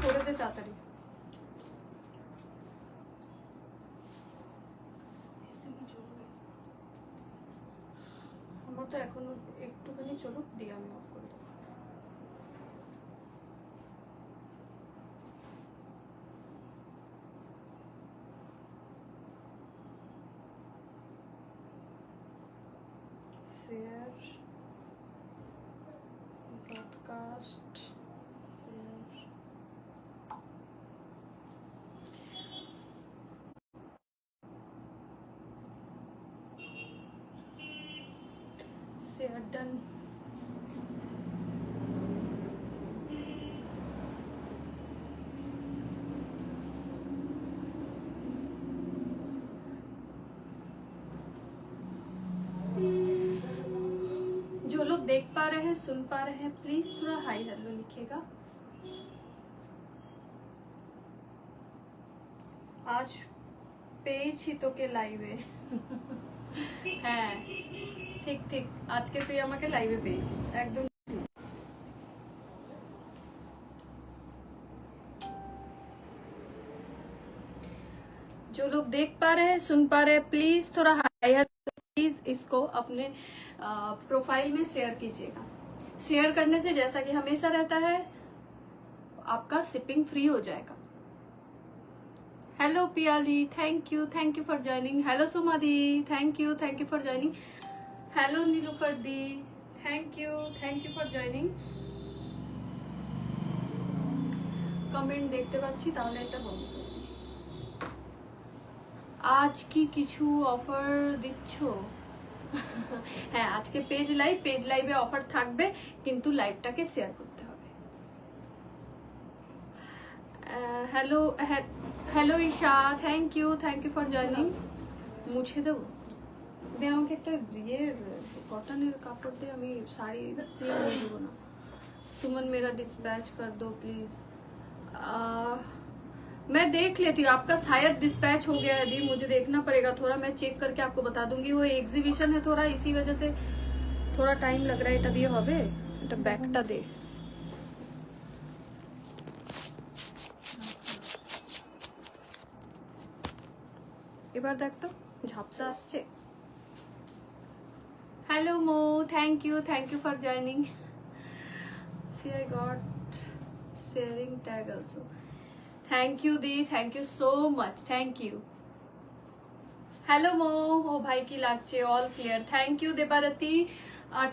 করে দে তাড়াতাড়ি। আমার তো এখনো একটুখানি চলুক দিয়ে আমি অফ করে দেবো। Share broadcast share share done. जो लोग देख पा रहे हैं सुन पा रहे हैं प्लीज थोड़ा हाई हेलो लिखिएगा। आज पेज ही तो के लाइवे হ্যাঁ ঠিক ঠিক আজকে তুই আমাকে লাইভে পেয়েছিস একদম। जो लोग देख पा रहे हैं सुन पा रहे हैं प्लीज थोड़ा हाई हेलो, प्लीज इसको अपने प्रोफाइल में शेयर कीजिएगा। शेयर करने से जैसा कि हमेशा रहता है आपका शिपिंग फ्री हो जाएगा। Hello Piyali thank you for joining. Hello Sumadi thank you for joining. Hello Nilufar di thank you for joining. Comment देखते পাচ্ছি তাহলে এটা বলবো। আজ কি কিছু অফার দিচ্ছ? হ্যাঁ আজকে পেজ লাইভে অফার থাকবে কিন্তু লাইভটাকে শেয়ার করতে হবে। Hello Isha thank you for joining. মুছে দেবো দে আমাকে একটা দিয়ে কটনের কাপড় দিয়ে আমি শাড়ি দিয়ে মুছে দেবো না। सुमन मेरा डिस्पैच कर दो प्लीज। मैं देख लेती हूँ आपका शायद डिस्पैच हो गया है दी, मुझे देखना पड़ेगा थोड़ा, मैं चेक करके आपको बता दूंगी। वो एग्जीबिशन है थोड़ा इसी वजह से थोड़ा टाइम लग रहा है। এটা দিয়ে হবে এটা ব্যাগটা দে। এবার দেখ তো ঝাপসা আসছে। हेलो मो thank you for joining. See I got sharing tag also. Thank you the thank you so much thank you. Hello मो ओ भाई की लागचे all clear thank you Debarati.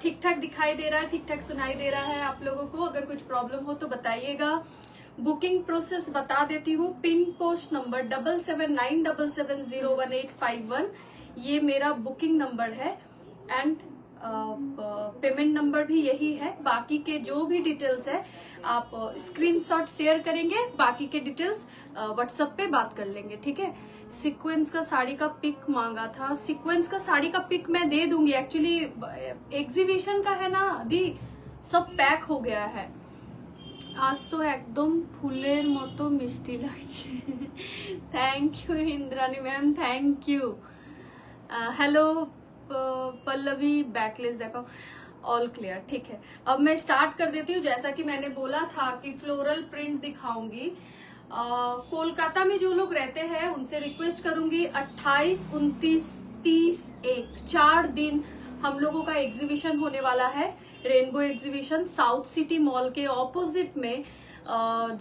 ठीक ठाक दिखाई दे रहा है ठीक ठाक सुनाई दे रहा है आप लोगों को। अगर कुछ प्रॉब्लम हो तो बताइएगा। बुकिंग प्रोसेस बता देती हूँ। पिन पोस्ट नंबर 7797701851 ये मेरा बुकिंग नंबर है एंड पेमेंट नंबर भी यही है। बाकी के जो भी डिटेल्स है आप स्क्रीनशॉट शेयर करेंगे, बाकी के डिटेल्स व्हाट्सएप पे बात कर लेंगे ठीक है। सीक्वेंस का साड़ी का पिक मांगा था, सीक्वेंस का साड़ी का पिक मैं दे दूंगी। एक्चुअली एग्जीबिशन का है ना दी, सब पैक हो गया है। आज तो एकदम फुलेर মতো মিষ্টি লাগছে। Thank you Indrani ma'am thank you. Hello Pallavi backless देखो ऑल क्लियर ठीक है। अब मैं स्टार्ट कर देती हूँ। जैसा कि मैंने बोला था कि फ्लोरल प्रिंट दिखाऊंगी। कोलकाता में जो लोग रहते हैं उनसे रिक्वेस्ट करूंगी 28, 29, 30, 1 4 दिन हम लोगों का एग्जीबिशन होने वाला है। Rainbow exhibition South City Mall के ऑपोजिट में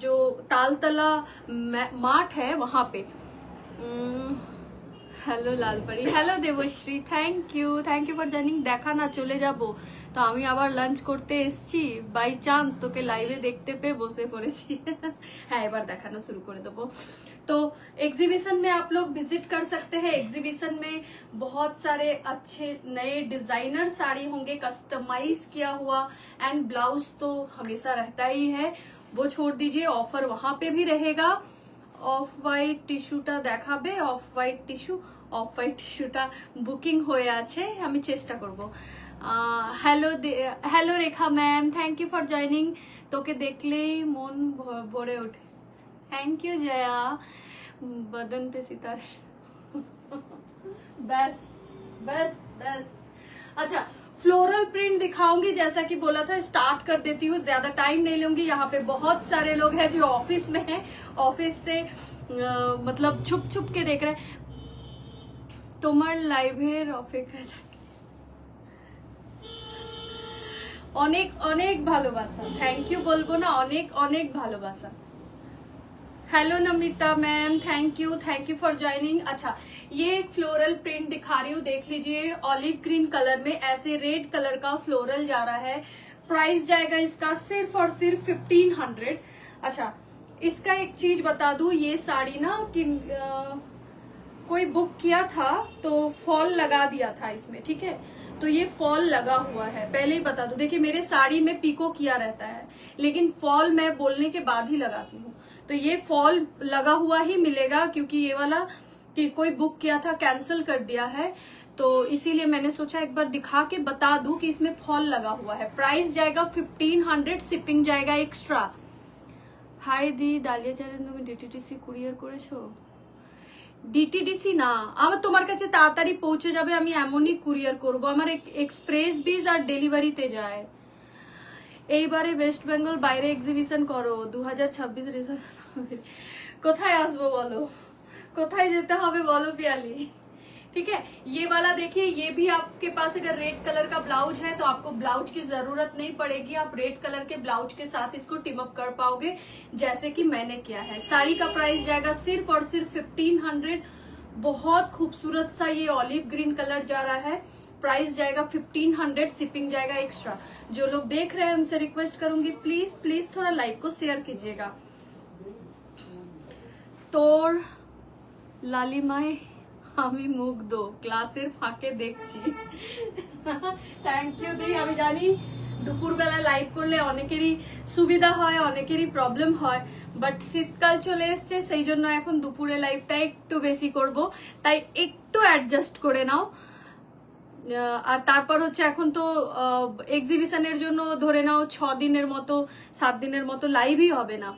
जो तालतला मार्ट है वहां पे। Hello Lalpari hello Debashree thank you for জার্নিং। দেখা না চলে যাব তো আমি আবার লাঞ্চ করতে এসেছি, বাই চান্স তোকে লাইভে দেখতে পেয়ে বসে পড়েছি। হ্যাঁ এবার দেখানো शुरू कर देबो। तो एग्जीबिशन में आप लोग विजिट कर सकते हैं। एग्जीबिशन में बहुत सारे अच्छे नए डिजाइनर साड़ी होंगे कस्टमाइज किया हुआ एंड ब्लाउज तो हमेशा रहता ही है, वो छोड़ दीजिए। ऑफर वहां पे भी रहेगा। অফ হোয়াইট টিস্যুটা দেখাবে। অফ হোয়াইট টিস্যুটা বুকিং হয়ে আছে, আমি চেষ্টা করব। Hello Rekha ma'am thank you for joining. তোকে দেখলেই মন ভরে ওঠে। Thank you Jaya. बदन पे सितारे। बस बस बस। अच्छा फ्लोरल प्रिंट दिखाऊंगी, जैसा कि बोला था स्टार्ट कर देती हूँ, ज्यादा टाइम नहीं लूंगी। यहाँ पे बहुत सारे लोग हैं जो ऑफिस में हैं, ऑफिस से मतलब छुप छुप के देख रहे हैं। তোমার লাইভের অপেক্ষা থাকি। অনেক অনেক ভালোবাসা, থ্যাংক ইউ বলবো না, অনেক অনেক ভালোবাসা। Hello Namita ma'am, thank you for joining. अच्छा, ये एक फ्लोरल प्रिंट दिखा रही हूँ, देख लीजिए, ऑलिव ग्रीन कलर में ऐसे रेड कलर का फ्लोरल जा रहा है। प्राइस जाएगा इसका सिर्फ और सिर्फ 1500। अच्छा, इसका एक चीज बता दूं, ये साड़ी ना कोई बुक किया था तो फॉल लगा दिया था इसमें, ठीक है, तो ये फॉल लगा हुआ है, पहले ही बता दूं। देखिए मेरे साड़ी में पीको किया रहता है, लेकिन फॉल मैं बोलने के बाद ही लगाती हूँ, तो ये फॉल लगा हुआ ही मिलेगा, क्योंकि ये वाला कि कोई बुक किया था कैंसिल कर दिया है, तो इसीलिए मैंने सोचा एक बार दिखा के बता दूं कि इसमें फॉल लगा हुआ है। प्राइस जाएगा 1500, शिपिंग जाएगा एक्स्ट्रा। हाय दी, डालिया চ্যানেল তুমি ডিটিডিসি কুরিয়ার করেছো? ডিটিডিসি না, আমার তোমার কাছে তাড়াতাড়ি পৌঁছে যাবে, আমি এমনই কুরিয়ার করব, আমার এক্সপ্রেস বিজ আর ডেলিভারিতে যায়। এইবারে ওয়েস্ট বেঙ্গল বাইরে এক্সিবিশন করো, 2026 রেজাল্ট কোথায় আসবো বলো, কোথায় যেতে হবে বলো পিয়ালি। ठीक है, ये वाला देखिए, ये भी आपके पास अगर रेड कलर का ब्लाउज है तो आपको ब्लाउज की जरूरत नहीं पड़ेगी, आप रेड कलर के ब्लाउज के साथ इसको टिम अप कर पाओगे, जैसे कि मैंने किया है। साड़ी का प्राइस जाएगा सिर्फ और सिर्फ 1500। बहुत खूबसूरत सा ये ऑलिव ग्रीन कलर जा रहा है, प्राइस जाएगा 1500, शिपिंग जाएगा एक्स्ट्रा। जो लोग देख रहे हैं उनसे रिक्वेस्ट करूंगी, प्लीज प्लीज थोड़ा लाइक को शेयर कीजिएगा। तोर लालिमाई আমি মুগ্ধ, ক্লাসের ফাঁকে দেখছি। থ্যাংক ইউ দি। আমি জানি দুপুরবেলা লাইভ করলে অনেকেরই সুবিধা হয়, অনেকেরই প্রবলেম হয়, বাট শীতকাল চলে এসছে, সেই জন্য এখন দুপুরে লাইভটা একটু বেশি করব, তাই একটু অ্যাডজাস্ট করে নাও। আর তারপর হচ্ছে এখন তো এক্সিবিশনের জন্য ধরে নাও 6 দিনের মতো 7 দিনের মতো লাইভই হবে না।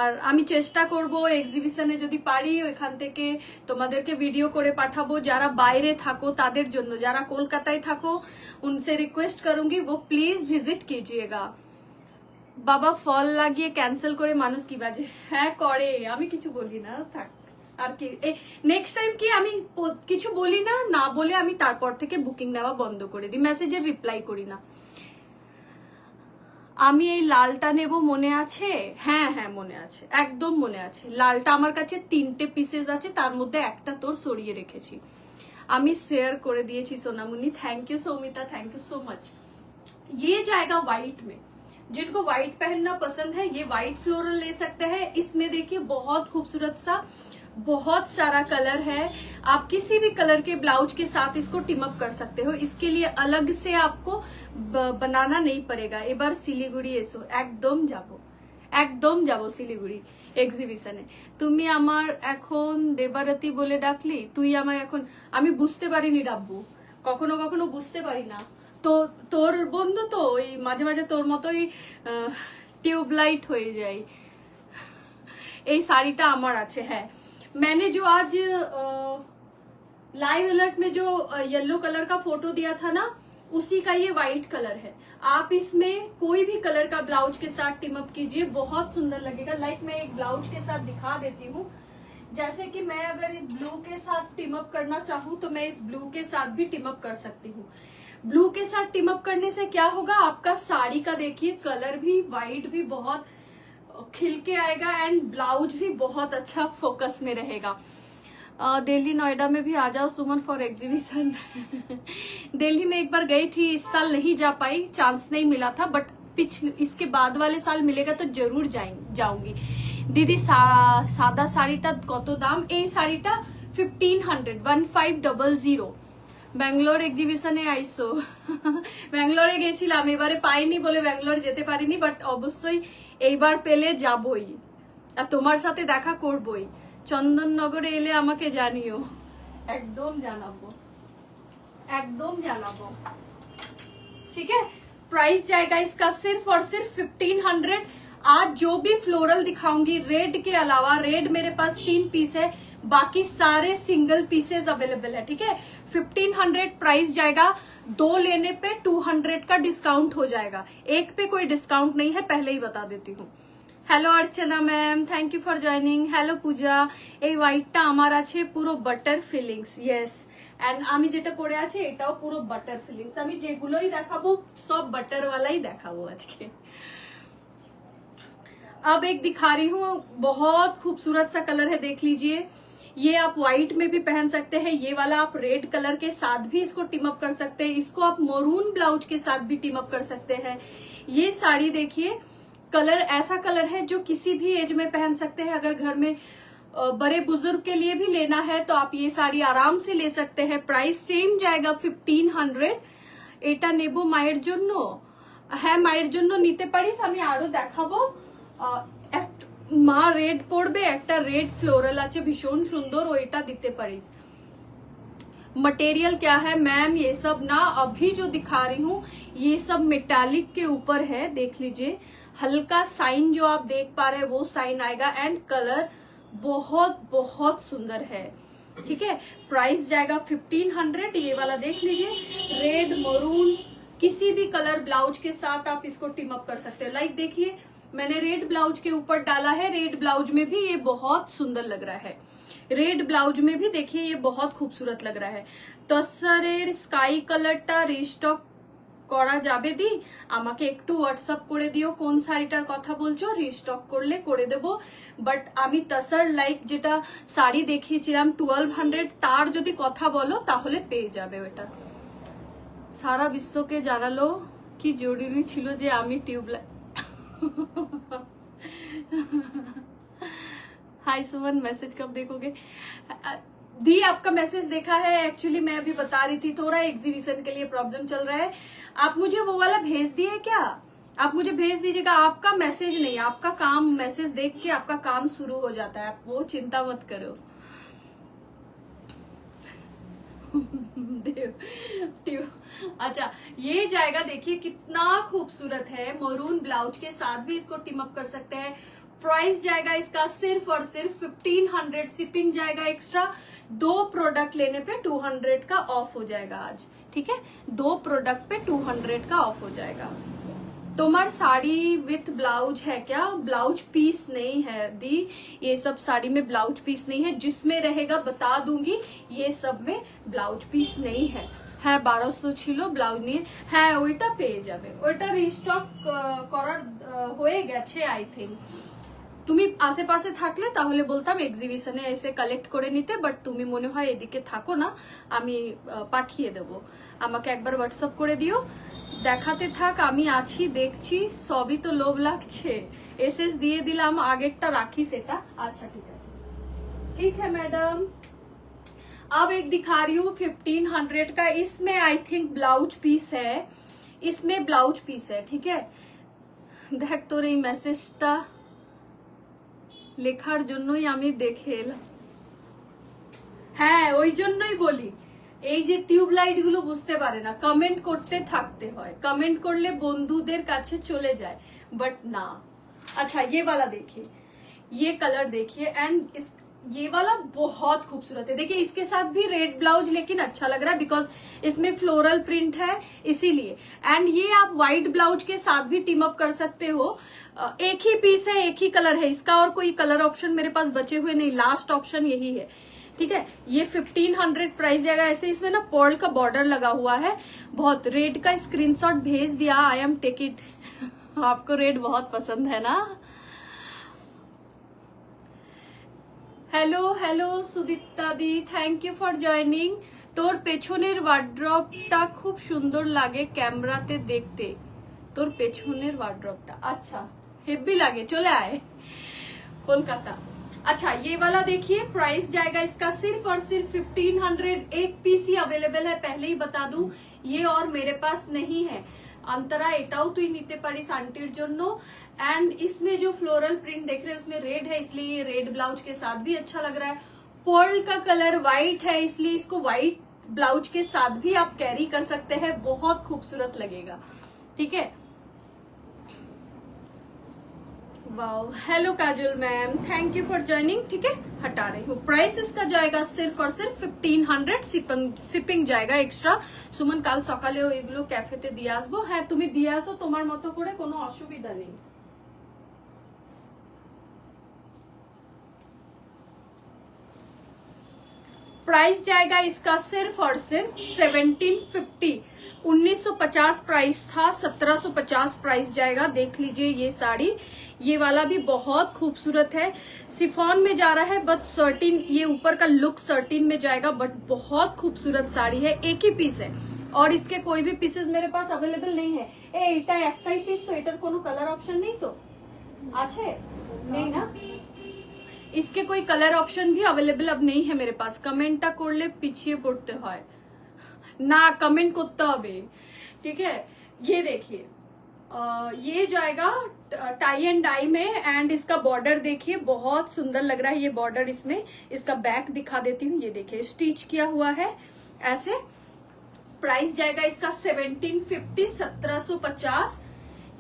আর আমি চেষ্টা করব এক্সিবিশনে যদি পারি ওইখান থেকে তোমাদেরকে ভিডিও করে পাঠাবো। যারা বাইরে থাকো তাদের জন্য, যারা কলকাতায় থাকো उनसे रिक्वेस्ट करूंगी वो प्लीज ভিজিট कीजिएगा। বাবা ফল লাগিয়ে ক্যান্সেল করে মানুষ কি বাজে, হ্যাঁ করে, আমি কিছু বলি না, থাক। আর কি নেক্সট টাইম কি আমি কিছু বলি না, না বলে আমি তারপর থেকে বুকিং নেওয়া বন্ধ করে দিই, মেসেজের রিপ্লাই করি না। আমি এই লালটা নেব, মনে আছে? হ্যাঁ হ্যাঁ মনে আছে, একদম মনে আছে। লালটা আমার কাছে 3টে পিসেস আছে, তার মধ্যে একটা তোর সরিয়ে রেখেছি, আমি शेयर করে দিয়েছি Sonamuni. Thank you Soumita, thank you so much. ये जाएगा व्हाइट में, जिनको व्हाइट पहनना पसंद है ये व्हाइट फ्लोरल ले सकते हैं। इसमें देखिए बहुत खूबसूरत सा बहुत सारा कलर है, आप किसी भी कलर के ब्लाउज के साथ इसको टिम अप कर सकते हो, इसके लिए अलग से आपको बनाना नहीं पड़ेगा। এবার শিলিগুড়ি এসো, একদম যাবো শিলিগুড়ি এক্সিবিশনে। তুমি আমার এখন দেবারতী বলে ডাকলি, তুই আমায় এখন, আমি বুঝতে পারিনি ডাব্বু, কখনো কখনো বুঝতে পারি না, তো তোর বন্ধু তো ওই মাঝে মাঝে তোর মতোই টিউবলাইট হয়ে যায়। এই শাড়িটা আমার আছে, হ্যাঁ मैंने जो आज लाइव अलर्ट में जो येलो कलर का फोटो दिया था ना, उसी का ये व्हाइट कलर है। आप इसमें कोई भी कलर का ब्लाउज के साथ टिम अप कीजिए, बहुत सुंदर लगेगा। लाइक मैं एक ब्लाउज के साथ दिखा देती हूँ, जैसे कि मैं अगर इस ब्लू के साथ टिम अप करना चाहूँ तो मैं इस ब्लू के साथ भी टिम अप कर सकती हूँ। ब्लू के साथ टिम अप करने से क्या होगा, आपका साड़ी का देखिए कलर भी व्हाइट भी बहुत खिल के आएगा एंड ब्लाउज भी बहुत अच्छा फोकस में रहेगा। दिल्ली नोएडा में भी आ जाओ सुमन फॉर एग्जीबिशन। दिल्ली में एक बार गई थी, इस साल नहीं जा पाई, चांस नहीं मिला था, बट इसके बाद वाले साल मिलेगा तो जरूर जाऊंगी। दीदी सादा শাড়িটা কত দাম? এই শাড়িটা 1500 ব্যাঙ্গালোর এক্সিবিশনে আইসো। ব্যাঙ্গালোরে গেছিলাম, এবারে পাইনি বলে ব্যাঙ্গালোর যেতে পারিনি, বাট অবশ্যই এইবার পেলে যাবই আর তোমার সাথে দেখা করবই। চন্দননগরে এলে আমাকে জানিও, একদম জানাবো, একদম জানাবো, ठीक है। प्राइस जाएगा इसका सिर्फ और सिर्फ 1500। आज जो भी फ्लोरल दिखाऊंगी रेड के अलावा, रेड मेरे पास 3 पीस है, बाकी सारे सिंगल पीसेस अवेलेबल है, ठीक है। 1500 प्राइस जाएगा, 2 लेने पे 200 का डिस्काउंट हो जाएगा, एक पे कोई डिस्काउंट नहीं है, पहले ही बता देती हूँ। Hello Archana ma'am, thank you for joining. Hello Puja, এই হোয়াইটটা আমার আছে পুরো বাটার ফিলিংস, ইয়েস। এন্ড আমি যেটা পরে আছি এটাও পুরো বাটার ফিলিংস। আমি যেগুলোই দেখাবো সব বাটার वाला ही দেখাবো আজকে। अब एक दिखा रही हूँ, बहुत खूबसूरत सा कलर है, देख लीजिए। ये आप व्हाइट में भी पहन सकते हैं, ये वाला आप रेड कलर के साथ भी इसको टीम अप कर सकते हैं, इसको आप मरून ब्लाउज के साथ भी टीम अप कर सकते हैं। ये साड़ी देखिए, कलर ऐसा कलर है जो किसी भी एज में पहन सकते हैं। अगर घर में बड़े बुजुर्ग के लिए भी लेना है तो आप ये साड़ी आराम से ले सकते हैं। प्राइस सेम जाएगा 1500। এটা নেব মায়ের জন্য, হ্যাঁ মায়ের জন্য নিতে পারিস। আমি আরো দেখাবো, মা রেড পরবে, একটা রেড ফ্লোরাল আছে ভীষণ সুন্দর, ওইটা দিতে পারিস। मटेरियल क्या है मैम, ये सब ना अभी जो दिखा रही हूँ ये सब मेटालिक के ऊपर है, देख लीजिए। हल्का साइन जो आप देख पा रहे हैं वो साइन आएगा, एंड कलर बहुत बहुत सुंदर है, ठीक है। प्राइस जाएगा 1500। ये वाला देख लीजिए, रेड मरून किसी भी कलर ब्लाउज के साथ आप इसको टीम अप कर सकते हैं। लाइक देखिए, मैंने रेड ब्लाउज के ऊपर डाला है, रेड ब्लाउज में भी ये बहुत सुंदर लग रहा है। रेड ब्लाउज में भी देखिए ये बहुत खूबसूरत लग रहा है। তসরের স্কাই কালারটা রিস্টক করা যাবে দি? আমাকে একটু হোয়াটসঅ্যাপ করে দিও কোন শাড়িটার কথা বলছো, রিস্টক করলে করে দেব। বাট আমি তসর লাইক যেটা শাড়ি দেখিয়েছিলাম 1200, তার যদি কথা বলো তাহলে পেয়ে যাবে ওটা। সারা বিশ্বকে জানালো কি জরুরি ছিল যে আমি টিউবলাইট। हाय सुमन, मैसेज कब देखोगे? दी आपका मैसेज देखा है, एक्चुअली मैं अभी बता रही थी थोड़ा एग्जीबिशन के लिए प्रॉब्लम चल रहा है। आप मुझे वो वाला भेज दिए क्या? आप मुझे भेज दीजिएगा, आपका मैसेज नहीं, आपका काम, मैसेज देख के आपका काम शुरू हो जाता है, आप वो चिंता मत करो। अच्छा ये जाएगा, देखिए कितना खूबसूरत है, मरून ब्लाउज के साथ भी इसको टीम अप कर सकते हैं। प्राइस जाएगा इसका सिर्फ और सिर्फ 1500, शिपिंग जाएगा एक्स्ट्रा। 2 प्रोडक्ट लेने पे 200 का ऑफ हो जाएगा आज, ठीक है। 2 प्रोडक्ट पे 200 का ऑफ हो जाएगा। तुम्हार साड़ी विथ ब्लाउज है क्या? ब्लाउज पीस नहीं है दी, ये सब साड़ी में ब्लाउज पीस नहीं है, जिसमें रहेगा बता दूंगी, ये सब में ब्लाउज पीस नहीं है। হ্যাঁ 1200 ছিল, ব্লাউজ নিয়ে, হ্যাঁ ওইটা পেয়ে যাবে, ওইটা রিস্টক করার হয়ে গেছে আই থিঙ্ক। তুমি আশেপাশে থাকলে তাহলে বলতাম এক্সিবিশনে এসে কালেক্ট করে নিতে, বাট তুমি মনে হয় এদিকে থাকো না, আমি পাঠিয়ে দেব। আমাকে একবার হোয়াটসঅ্যাপ করে দিও, দেখাতে থাক, আমি আছি, দেখছি, সবই তো লোভ লাগছে। এসএস দিয়ে দিলাম, আগেরটা রাখি সেটা। আচ্ছা ঠিক আছে, ঠিক है मैडम। अब एक दिखा रही हूँ 1500 का, इसमें आई थिंक ब्लाउज पीस है, इसमें ब्लाउज पीस है, ठीक है। देख तो रही মেসেজটা লেখার জন্যই আমি দেখে এলাম। হ্যাঁ ওই জন্যই বলি, এই যে টিউবলাইট গুলো বুঝতে পারে না, কমেন্ট করতে থাকতে হয়, কমেন্ট করলে বন্ধুদের কাছে চলে যায়, বাট না। अच्छा ये वाला देखिए, ये कलर देखिए, एंड इस ये वाला बहुत खूबसूरत है। देखिए इसके साथ भी रेड ब्लाउज लेकिन अच्छा लग रहा है, बिकॉज इसमें फ्लोरल प्रिंट है इसीलिए। एंड ये आप व्हाइट ब्लाउज के साथ भी टीम अप कर सकते हो। एक ही पीस है, एक ही कलर है इसका, और कोई कलर ऑप्शन मेरे पास बचे हुए नहीं, लास्ट ऑप्शन यही है, ठीक है। ये 1500 प्राइस जाएगा। ऐसे इसमें ना पर्ल का बॉर्डर लगा हुआ है, बहुत। रेड का स्क्रीनशॉट भेज दिया, आई एम टेक इट। आपको रेड बहुत पसंद है ना। Hello hello Sudipta the, thank you for joining. তোর পেছনের ওয়ার্ড্রপটা খুব সুন্দর লাগে ক্যামেরাতে দেখতে, তোর পেছনের ওয়ার্ড্রপটা আচ্ছা হেভি লাগে, চলে আয় कोलकाता। अच्छा ये वाला देखिए, प्राइस जाएगा इसका सिर्फ और सिर्फ 1500। एक पीस ही अवेलेबल है, पहले ही बता दूं, ये और मेरे पास नहीं है। अंतरा एटाও তুই নিতে পারিস आंटीर জন্য। एंड इसमें जो फ्लोरल प्रिंट देख रहे हैं उसमें रेड है, इसलिए ये रेड ब्लाउज के साथ भी अच्छा लग रहा है। पर्ल का कलर व्हाइट है, इसलिए इसको व्हाइट ब्लाउज के साथ भी आप कैरी कर सकते हैं, बहुत खूबसूरत लगेगा, ठीक है। Wow, hello Kajal ma'am, thank you for joining. ठीक है, हटा रही हूँ। प्राइस इसका जाएगा सिर्फ और सिर्फ 1500, শিপিং जाएगा एक्स्ट्रा। সুমন কাল সকালেও এগুলো ক্যাফেতে দিয়ে আসবো। হ্যাঁ, তুমি দিয়ে আসো তোমার মতো করে, কোনো অসুবিধা নেই। प्राइस जाएगा इसका सिर्फ और सिर्फ 1750। 1950 प्राइस था, 1750 प्राइस जाएगा। देख लीजिए ये साड़ी, ये वाला भी बहुत खूबसूरत है, सिफॉन में जा रहा है, बट सर्टिन, ये ऊपर का लुक सर्टिन में जाएगा, बट बहुत खूबसूरत साड़ी है। एक ही पीस है और इसके कोई भी पीसेस मेरे पास अवेलेबल नहीं है। এটা একটাই পিস তো, এটার কোনো কালার অপশন নেই তো? আছে? নেই না? इसके कोई कलर ऑप्शन भी अवेलेबल अब नहीं है मेरे पास। कमेंटটা করলে পিছিয়ে পড়তে হয় না, कमेंट করতে হবে। ठीक है, ये देखिए, ये जाएगा टाई एंड डाई में, एंड इसका बॉर्डर देखिए बहुत सुंदर लग रहा है ये बॉर्डर। इसमें इसका बैक दिखा देती हूँ, ये देखिए स्टिच किया हुआ है ऐसे। प्राइस जाएगा इसका 1750, 1750।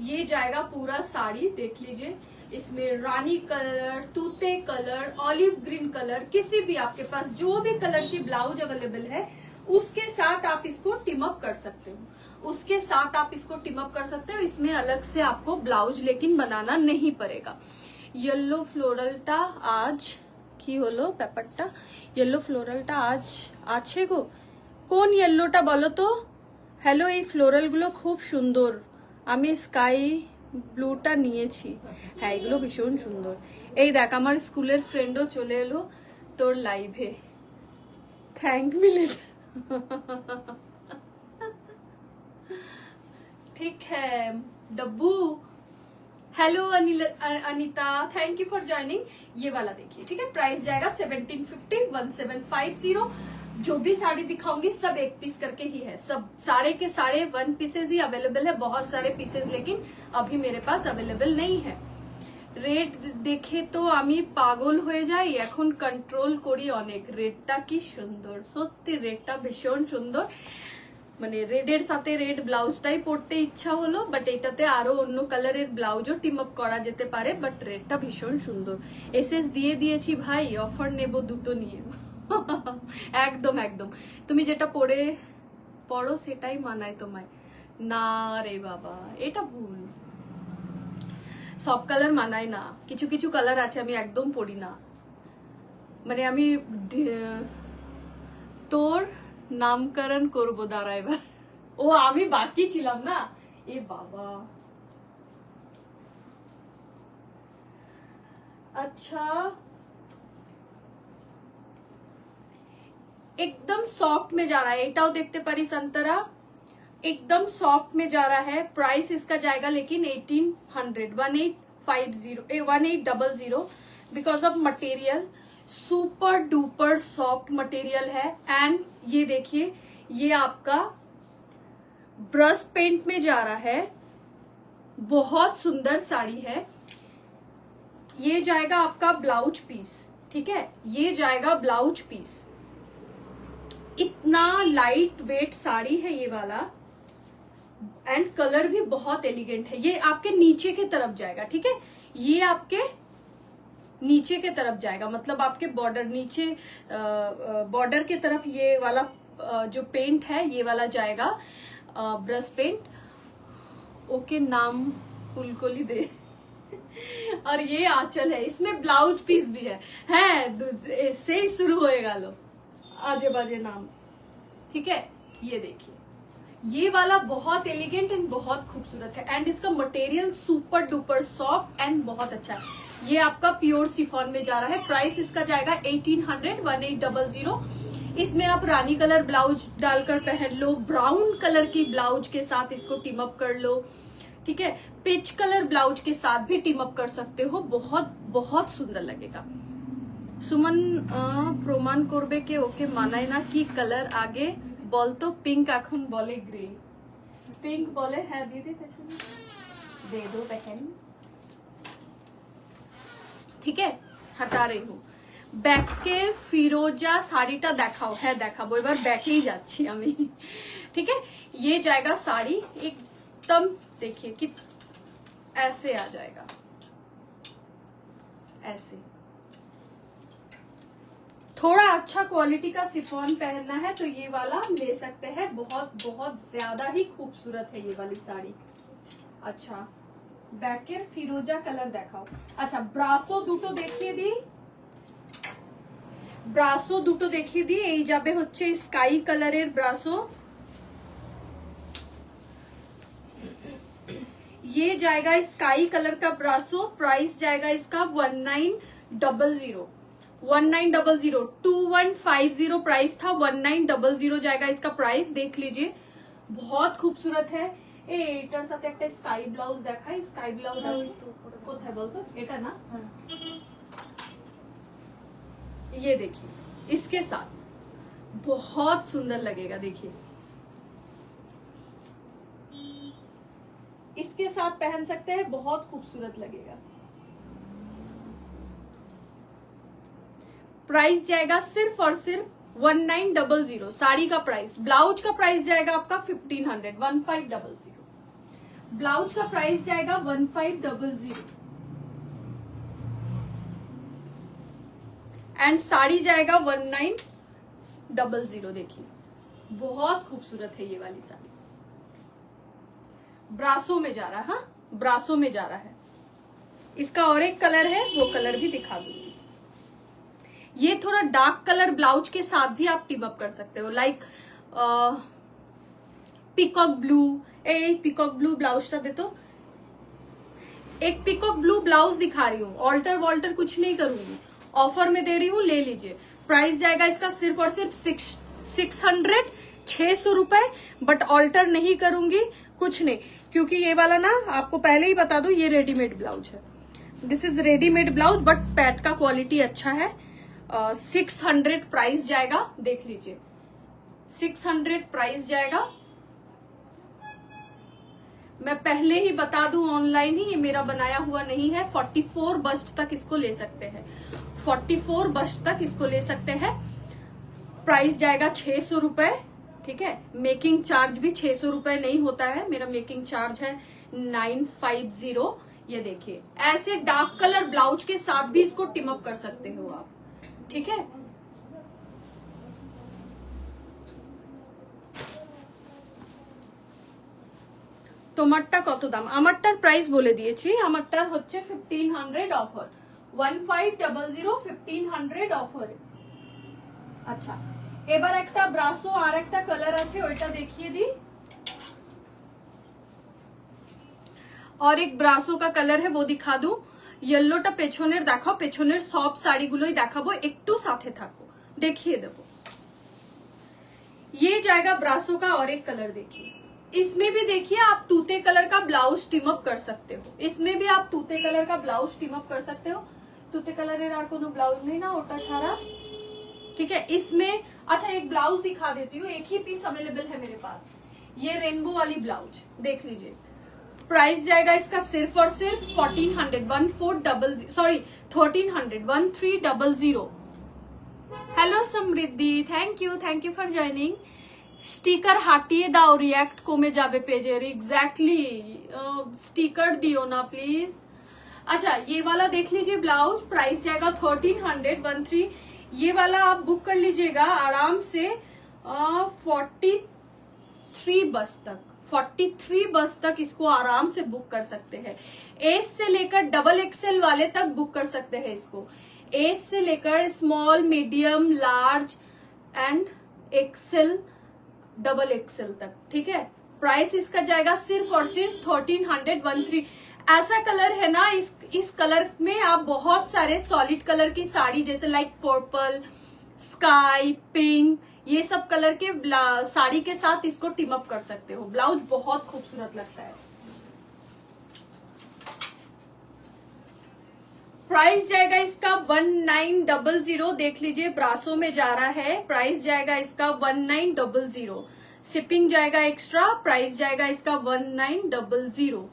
ये जाएगा पूरा साड़ी, देख लीजिए। इसमें रानी कलर, तूते कलर, ऑलिव ग्रीन कलर, किसी भी आपके पास जो भी कलर की ब्लाउज अवेलेबल है उसके साथ आप इसको टिम अप कर सकते हो, उसके साथ आप इसको टिम अप कर सकते हो। इसमें अलग से आपको ब्लाउज लेकिन बनाना नहीं पड़ेगा। येलो फ्लोरलटा आज কি হলো ব্যাপারটা? येलो फ्लोरलটা आज আছে গো। কোন येलोটা বলো তো? হ্যালো, এই ফ্লোরাল গুলো খুব সুন্দর, আমি স্কাই ব্লুটা নিয়েছি। হ্যাঁ, এগুলো ভীষণ সুন্দর। এই দেখ, আমার স্কুলের ফ্রেন্ডও চলে এলো তোর লাইভে। থ্যাংক মিলেট। ठीक है Dabbu. Hello Anita, thank you for joining. ये वाला देखिए, ठीक है, प्राइस जाएगा 1750, 1750। जो भी साड़ी दिखाऊंगी सब एक पीस करके ही है, सब सारे के सारे 1 पीसेज ही अवेलेबल है। बहुत सारे पीसेज लेकिन अभी मेरे पास अवेलेबल नहीं है। রেট দেখে তো আমি পাগল হয়ে যাই, এখন কন্ট্রোল করি অনেক। রেটটা কি সুন্দর, সত্যি রেটটা ভীষণ সুন্দর। মানে রেডের সাথে রেড ব্লাউজটাই পরতে ইচ্ছা হলো, বাট এটাতে আরো অন্য কালারের ব্লাউজও টিম আপ করা যেতে পারে, বাট রেটটা ভীষণ সুন্দর। এসএস দিয়ে দিয়েছি ভাই, অফার নেব দুটো নিয়ে। একদম একদম, তুমি যেটা পড়ো সেটাই মানায় তোমায়। না রে বাবা, এটা ভুল। সব কালার মানায় না, কিছু কিছু কালার আছে আমি একদম পরি না। মানে আমি তোর নামকরণ করবো, দাঁড়া এবার। ও আমি বাকি ছিলাম না, এ বাবা। अच्छा, एकदम सॉफ्ट में जा रहा है, एटाओ देखते पारी संतरा, एकदम सॉफ्ट में जा रहा है। प्राइस इसका जाएगा लेकिन 1800, 1800 because of material, super duper soft material है। एंड ये देखिए, ये आपका ब्रश पेंट में जा रहा है, बहुत सुंदर साड़ी है। ये जाएगा आपका ब्लाउज पीस, ठीक है, ये जाएगा ब्लाउज पीस। इतना लाइट वेट साड़ी है ये वाला, एंड कलर भी बहुत एलिगेंट है। ये आपके नीचे के तरफ जाएगा, ठीक है, ये आपके नीचे के तरफ जाएगा, मतलब आपके बॉर्डर नीचे, बॉर्डर के तरफ ये वाला जो पेंट है ये वाला जाएगा, ब्रश पेंट। ओके, नाम फुलकोली दे। और ये आंचल है, इसमें ब्लाउज पीस भी है से ही शुरू होएगा लो आजे बाजे नाम, ठीक है। ये देखिए, ये वाला बहुत एलिगेंट एंड बहुत खूबसूरत है, एंड इसका material super duper soft and बहुत अच्छा है। ये आपका प्योर सिफॉन में जा रहा है। प्राइस इसका जाएगा 1800, 1800। इसमें आप रानी कलर ब्लाउज डालकर पहन लो, ब्राउन कलर की ब्लाउज के साथ इसको टीम अप कर लो, ठीक है, पिच कलर ब्लाउज के साथ भी टीम अप कर सकते हो, बहुत बहुत सुंदर लगेगा। সুমন প্রমাণ করবে কে ওকে মানায় না কি কালার আগে বলতো? পিঙ্ক এখন বলে গ্রে, পিঙ্ক বলে। হ্যাঁ দিদি পেছনে दे दो बहन, ठीक है, हटा रही हूँ। ব্যাকের ফিরোজা শাড়িটা দেখাও। হ্যাঁ দেখাবো, এবার ব্যাকেই যাচ্ছি আমি, ठीक है। ये जाएगा साड़ी एकदम, देखिए कि ऐसे आ जाएगा, ऐसे थोड़ा अच्छा क्वालिटी का शिफॉन पहनना है तो ये वाला ले सकते हैं, बहुत बहुत ज्यादा ही खूबसूरत है ये वाली साड़ी। अच्छा बैकेर फिरोजा कलर देखाओ। अच्छा ब्रासो दुटो देखिए दी, ব্রাসো দুটো দেখিয়ে দিই। এই যাবে হচ্ছে স্কাই কালারের ব্রাসো, ये जाएगा स्काई कलर का ब्रासो। प्राइस जाएगा इसका 1900, 1900, 2150 प्राइस था, 1900 जाएगा इसका प्राइस। देख लीजिए बहुत खूबसूरत है। एटार साथे एक स्काई ब्लाउज देखाई, स्काई ब्लाउज कोथाय बोलतो एटा ना, ये देखिए इसके साथ बहुत सुंदर लगेगा। देखिए इसके साथ पहन सकते हैं, बहुत खूबसूरत लगेगा। प्राइस जाएगा सिर्फ और सिर्फ 1900 साड़ी का प्राइस। ब्लाउज का प्राइस जाएगा आपका 1500, 1500। ब्लाउज का प्राइस जाएगा 1500 एंड साड़ी जाएगा 1900। देखिए बहुत खूबसूरत है ये वाली साड़ी, ब्रासो में जा रहा है। हाँ ब्रासो में जा रहा है। इसका और एक कलर है, वो कलर भी दिखा दूंगी। ये थोड़ा डार्क कलर ब्लाउज के साथ भी आप टीम अप कर सकते हो, like peacock blue. Peacock blue blouse दे तो एक पिकॉक ब्लू ब्लाउज दिखा रही हूँ, ऑल्टर वॉल्टर कुछ नहीं करूंगी, ऑफर में दे रही हूँ, ले लीजिए। प्राइस जाएगा इसका सिर्फ और सिर्फ 600 रुपए, बट ऑल्टर नहीं करूंगी कुछ नहीं, क्योंकि ये वाला ना आपको पहले ही बता दूं ये रेडीमेड ब्लाउज है। This is readymade blouse but PAT का क्वालिटी अच्छा है। 600 प्राइस जाएगा, देख लीजिए 600 प्राइस जाएगा। मैं पहले ही बता दूं ऑनलाइन ही, ये मेरा बनाया हुआ नहीं है। 44 बस्ट तक इसको ले सकते हैं, 44 बस्ट तक इसको ले सकते हैं। प्राइस जाएगा 600 रुपए, ठीक है। मेकिंग चार्ज भी 600 रुपए नहीं होता है, मेरा मेकिंग चार्ज है 950। ये देखिए ऐसे डार्क कलर ब्लाउज के साथ भी इसको टिम अप कर सकते हो आप, ठीक है। তোমারটা কত দাম? আমারটার প্রাইস বলে দিয়েছি, আমারটার হচ্ছে 1500 অফার, 1500 1500 অফারে। আচ্ছা এবার একটা ব্রাসো আর একটা কালার আছে, ওইটা দেখিয়ে দিই। और एक ब्रासो का कलर है वो दिखा दूं। येलोटा पेछनेर देखाओ, पेछनेर सब শাড়িগুলোই দেখাবো, একটু সাথে থাকো দেখিয়ে দেবো। ये जाएगा ब्रासो का और एक कलर देखिए, इसमें भी देखिए आप तूते कलर का ब्लाउज टीम अप कर सकते हो, इसमें भी आप तूते कलर का ब्लाउज टीम अप कर सकते हो। तूते कलर আর কোনো ব্লাউজ नहीं ना, ওটা ছাড়া, ठीक है। इसमें अच्छा एक ब्लाउज दिखा देती हूँ, एक ही पीस अवेलेबल है मेरे पास, ये रेनबो वाली ब्लाउज देख लीजिए। प्राइस जाएगा इसका सिर्फ और सिर्फ 1400, 1300, 1300। Hello Samriddhi, thank you for joining. Sticker हटिए दाओ, रिएक्ट कमे जाबे पेजेर। एग्जैक्टली स्टिकर दियो ना प्लीज। अच्छा ये वाला देख लीजिए ब्लाउज, प्राइस जाएगा 1300, 13। ये वाला आप बुक कर लीजिएगा आराम से 43 बस तक, 43 बस तक इसको आराम से बुक कर सकते हैं। एस से लेकर डबल एक्सेल वाले तक बुक कर सकते हैं इसको, एस से लेकर small, medium, large and XL, double XL तक, ठीक है। प्राइस इसका जाएगा सिर्फ और सिर्फ 1300, 13। ऐसा कलर है ना, इस कलर में आप बहुत सारे सॉलिड कलर की साड़ी, जैसे लाइक पर्पल, स्काई, पिंक, ये सब कलर के साड़ी के साथ इसको टीम अप कर सकते हो। ब्लाउज बहुत खूबसूरत लगता है। प्राइस जाएगा इसका 1900, देख लीजिए ब्रासो में जा रहा है। प्राइस जाएगा इसका 1900, शिपिंग जाएगा एक्स्ट्रा, प्राइस जाएगा इसका 1900।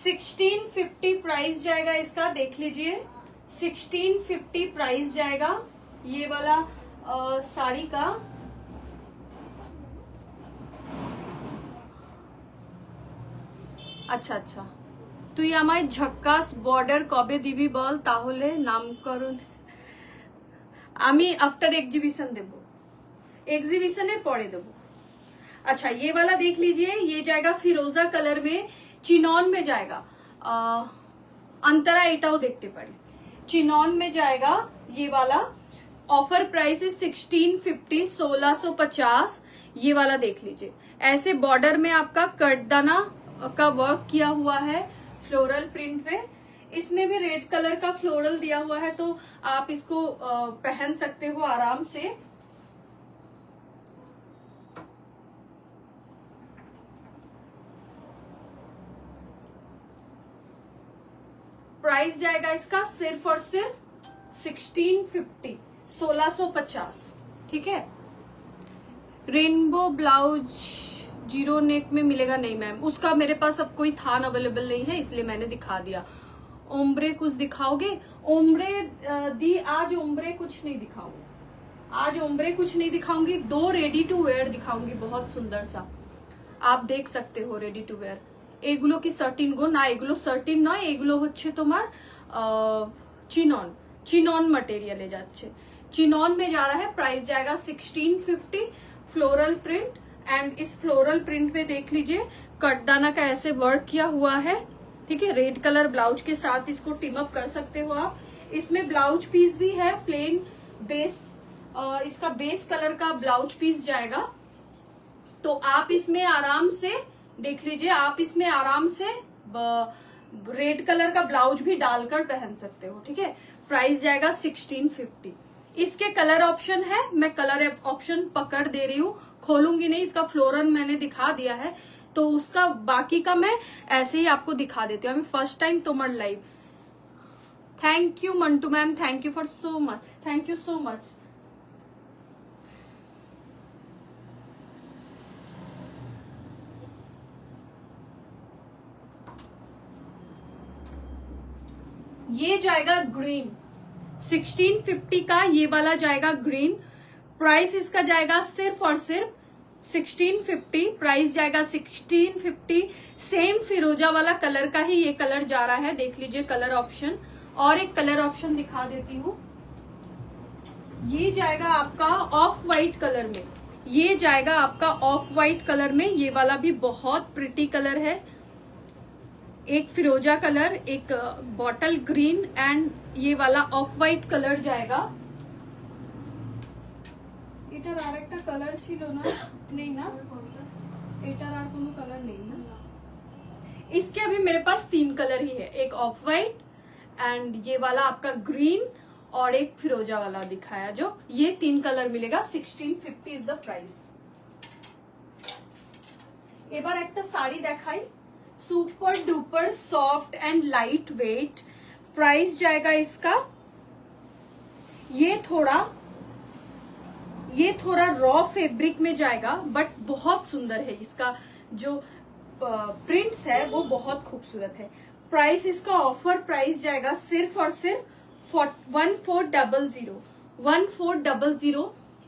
1650 प्राइस जाएगा इसका, देख लीजिए 1650 प्राइस जाएगा ये वाला साड़ी का। अच्छा अच्छा, তুই আমায় ঝক্কাস বর্ডার কবে দিবি বল তাহলে নামকরণ। আমি আফটার এক্সিবিশন দেব, এক্সিবিশনের পরে দেব। अच्छा ये वाला देख लीजिए, ये जाएगा फिरोजा कलर में, चिनॉन में जाएगा। अंतरा एटाओ देखते पारिस, चिनॉन में जाएगा ये वाला। ऑफर प्राइस है 1650, 1650। ये वाला देख लीजिए, ऐसे बॉर्डर में आपका कटदाना का वर्क किया हुआ है फ्लोरल प्रिंट पे। इसमें भी रेड कलर का फ्लोरल दिया हुआ है, तो आप इसको पहन सकते हो आराम से। प्राइस जाएगा इसका सिर्फ और सिर्फ 1650, 1650। ठीक है। रेनबो ब्लाउज जीरो नेक में मिलेगा? नहीं मैम, उसका मेरे पास अब कोई थान अवेलेबल नहीं है, इसलिए मैंने दिखा दिया। ओम्ब्रे कुछ दिखाओगे? ओम्ब्रे दी आज ओम्ब्रे कुछ नहीं दिखाऊंगी, आज ओम्ब्रे कुछ नहीं दिखाऊंगी। 2 रेडी टू वेयर दिखाऊंगी, बहुत सुंदर सा, आप देख सकते हो रेडी टू वेयर। এগুলো কি 13 গো? না, এগুলো 13 নয়, এগুলো হচ্ছে তোমার চিনন, চিনন মটেরিয়ালে যাচ্ছে। चिनॉन में जा रहा है, प्राइस जाएगा 1650। फ्लोरल प्रिंट, एंड इस फ्लोरल प्रिंट पे देख लीजिए कटदाना का ऐसे वर्क किया हुआ है। ठीक है, रेड कलर ब्लाउज के साथ इसको टीम अप कर सकते हो आप। इसमें ब्लाउज पीस भी है प्लेन बेस, इसका बेस कलर का ब्लाउज पीस जाएगा। तो आप इसमें आराम से देख लीजिए, आप इसमें आराम से रेड कलर का ब्लाउज भी डालकर पहन सकते हो। ठीक है, प्राइस जाएगा 1650। इसके कलर ऑप्शन है, मैं कलर ऑप्शन पकड़ दे रही हूँ, खोलूंगी नहीं। इसका फ्लोरल मैंने दिखा दिया है, तो उसका बाकी का मैं ऐसे ही आपको दिखा देती हूँ। फर्स्ट टाइम तुम्हार live. Thank you Mantu ma'am, thank you for so much, thank you so much. ये जाएगा ग्रीन, 1650 का ये वाला जाएगा ग्रीन। प्राइस इसका जाएगा सिर्फ और सिर्फ 1650, प्राइस जाएगा 1650। सेम फिरोजा वाला कलर का ही ये कलर जा रहा है, देख लीजिए कलर ऑप्शन। और एक कलर ऑप्शन दिखा देती हूँ, ये जाएगा आपका ऑफ वाइट कलर में, ये जाएगा आपका ऑफ वाइट कलर में। ये वाला भी बहुत प्रिटी कलर है, एक फिरोजा कलर, एक बॉटल ग्रीन, एंड ये वाला ऑफ वाइट कलर जाएगा। এটার আরেকটা কালার ছিল না? नहीं ना, এটার আর কোনো কালার नहीं ना। इसके अभी मेरे पास 3 कलर ही है, एक ऑफ वाइट एंड ये वाला आपका ग्रीन और एक फिरोजा वाला दिखाया, जो ये 3 कलर मिलेगा। 1650 इज द प्राइस। এবার একটা শাড়ি দেখাই, super duper soft and light weight. Price जाएगा इसका, ये थोड़ा रॉ फैब्रिक में जाएगा, बट बहुत सुंदर है। इसका जो प्रिंट्स है वो बहुत खूबसूरत है। प्राइस इसका ऑफर प्राइस जाएगा सिर्फ और सिर्फ 1400, 1400।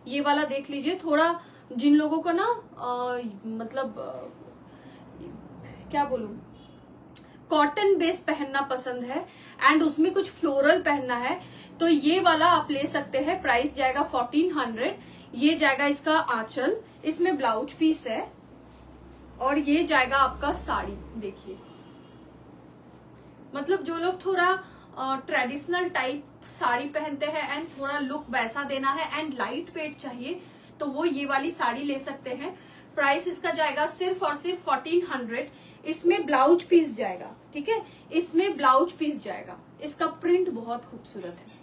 ये वाला देख लीजिए, थोड़ा जिन लोगों को ना मतलब क्या बोलूं, कॉटन बेस पहनना पसंद है एंड उसमें कुछ फ्लोरल पहनना है, तो ये वाला आप ले सकते हैं। प्राइस जाएगा 1400। ये जाएगा इसका आंचल, इसमें ब्लाउज पीस है, और ये जाएगा आपका साड़ी। देखिए, मतलब जो लोग थोड़ा ट्रेडिशनल टाइप साड़ी पहनते हैं एंड थोड़ा लुक वैसा देना है एंड लाइट वेट चाहिए, तो वो ये वाली साड़ी ले सकते हैं। प्राइस इसका जाएगा सिर्फ और सिर्फ 1400। इसमें ब्लाउज पीस जाएगा, ठीक है, इसमें ब्लाउज पीस जाएगा। इसका प्रिंट बहुत खूबसूरत है।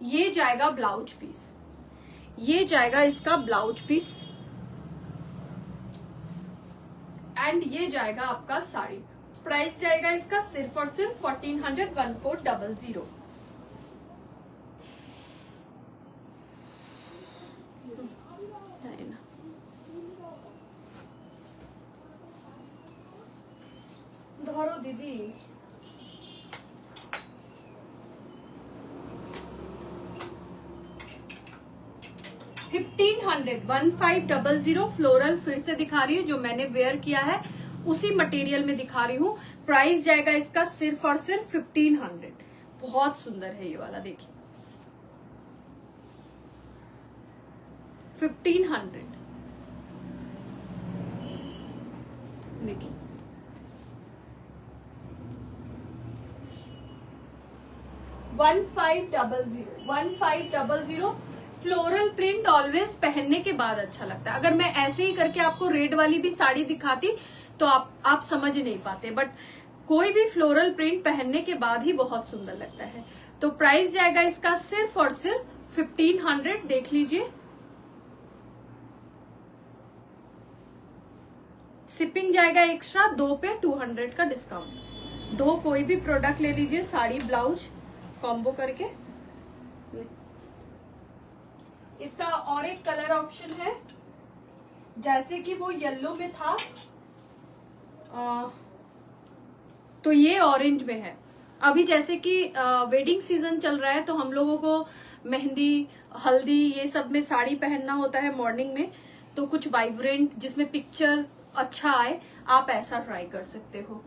ये जाएगा ब्लाउज पीस, ये जाएगा इसका ब्लाउज पीस, एंड ये जाएगा आपका साड़ी। प्राइस जाएगा इसका सिर्फ और सिर्फ 1400, 1400। ধরো দিদি, 1500, 1500 फ्लोरल। फिर से दिखा रही हूँ, जो मैंने वेयर किया है उसी मटेरियल में दिखा रही हूँ। प्राइस जाएगा इसका सिर्फ और सिर्फ 1500। बहुत सुंदर है ये वाला, देखिए 1500। देखिए 1500, 1500। फ्लोरल प्रिंट ऑलवेज पहनने के बाद अच्छा लगता है। अगर मैं ऐसे ही करके आपको रेड वाली भी साड़ी दिखाती तो आप समझ नहीं पाते, बट कोई भी फ्लोरल प्रिंट पहनने के बाद ही बहुत सुंदर लगता है। तो प्राइस जाएगा इसका सिर्फ और सिर्फ 1500। देख लीजिए, शिपिंग जाएगा एक्स्ट्रा, 2 पे 200 का डिस्काउंट। 2 कोई भी प्रोडक्ट ले लीजिए, साड़ी ब्लाउज कॉम्बो करके। इसका और एक कलर ऑप्शन है, जैसे कि वो येलो में था, तो ये ऑरेंज में है। अभी जैसे कि वेडिंग सीजन चल रहा है, तो हम लोगों को मेहंदी, हल्दी ये सब में साड़ी पहनना होता है मॉर्निंग में, तो कुछ वाइब्रेंट जिसमें पिक्चर अच्छा आए, आप ऐसा ट्राई कर सकते हो।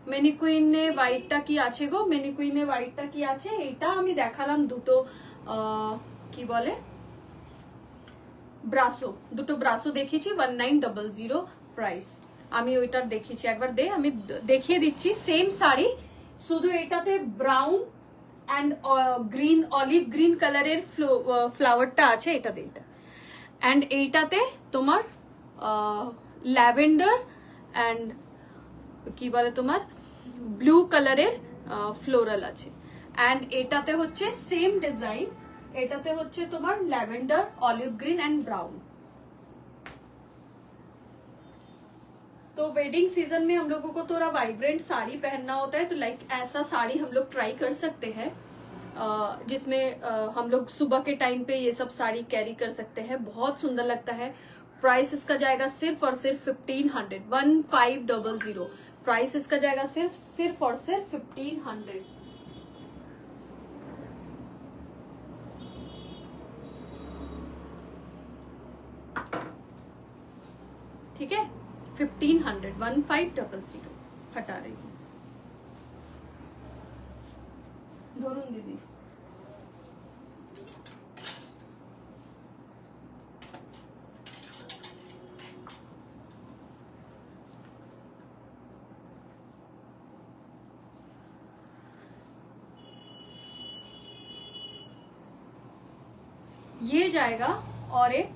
মেনিকুইনে হোয়াইটটা কি আছে গো, মেনিকুইনে হোয়াইটটা কি আছে? এটা আমি দেখালাম দুটো, কি বলে, ব্রাসো, দুটো ব্রাসো দেখিয়েছি 1900 প্রাইস। আমি ওইটার দেখিয়েছি, একবার দে, আমি দেখিয়ে দিচ্ছি। সেম শাড়ি, শুধু এটাতে brown and green, olive green কালারের ফ্লাওয়ারটা আছে, এটা দে, এটা এন্ড এইটাতে তোমার ল্যাভেন্ডার এন্ড কি বলে তোমার ব্লু কালারের ফ্লোরাল আছে। এন্ড এটাতে হচ্ছে সেম ডিজাইন, এটাতে হচ্ছে তোমার lavender, olive green and brown. तो वेडिंग सीजन में हम लोगों को थोड़ा वाइब्रेंट साड़ी पहनना होता है, तो लाइक ऐसा साड़ी हम लोग ट्राई कर सकते हैं, जिसमें हम लोग सुबह के टाइम पे ये सब साड़ी कैरी कर सकते हैं। बहुत सुंदर लगता है। प्राइस इसका जाएगा सिर्फ और सिर्फ 1500, 1500। प्राइस इसका जाएगा सिर्फ और सिर्फ 1500। ठीक है, 1500, 1500 हटा रही हूँ। धरुन दीदी, ये जाएगा। और एक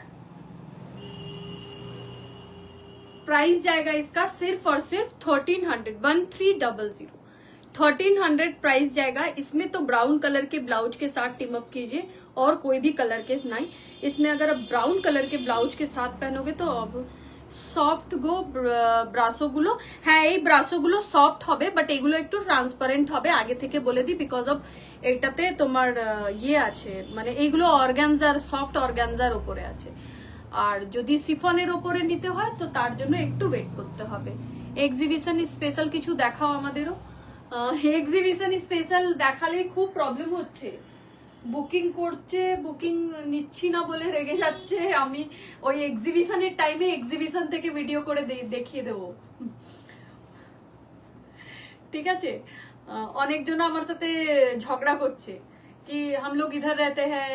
प्राइस जाएगा इसका सिर्फ और सिर्फ 1300, 1300, 1300 प्राइस जाएगा। इसमें तो ब्राउन कलर के ब्लाउज के साथ टिम अप कीजिए, और कोई भी कलर के नहीं। इसमें अगर आप ब्राउन कलर के ब्लाउज के साथ पहनोगे तो अब সফট গো ব্রাসোগুলো, হ্যাঁ এই ব্রাসোগুলো সফট হবে, বাট এগুলো একটু ট্রান্সপারেন্ট হবে, আগে থেকে বলে দিই, বিকজ অফ এটাতে তোমার ইয়ে আছে, মানে এইগুলো অর্গানজার, সফট অর্গানজার উপরে আছে। আর যদি সিফনের উপরে নিতে হয় তো তার জন্য একটু ওয়েট করতে হবে। এক্সিবিশন স্পেশাল কিছু দেখাও আমাদেরও। এক্সিবিশন স্পেশাল দেখালে খুব প্রবলেম হচ্ছে, বুকিং করছে, বুকিং নিচ্ছি না বলে রেগে যাচ্ছে। আমি ওই এক্সিবিশনের টাইমে এক্সিবিশন থেকে ভিডিও করে দেখিয়ে দেবো, ঠিক আছে? অনেকজন আমার সাথে ঝগড়া করছে कि हम लोग इधर रहते हैं,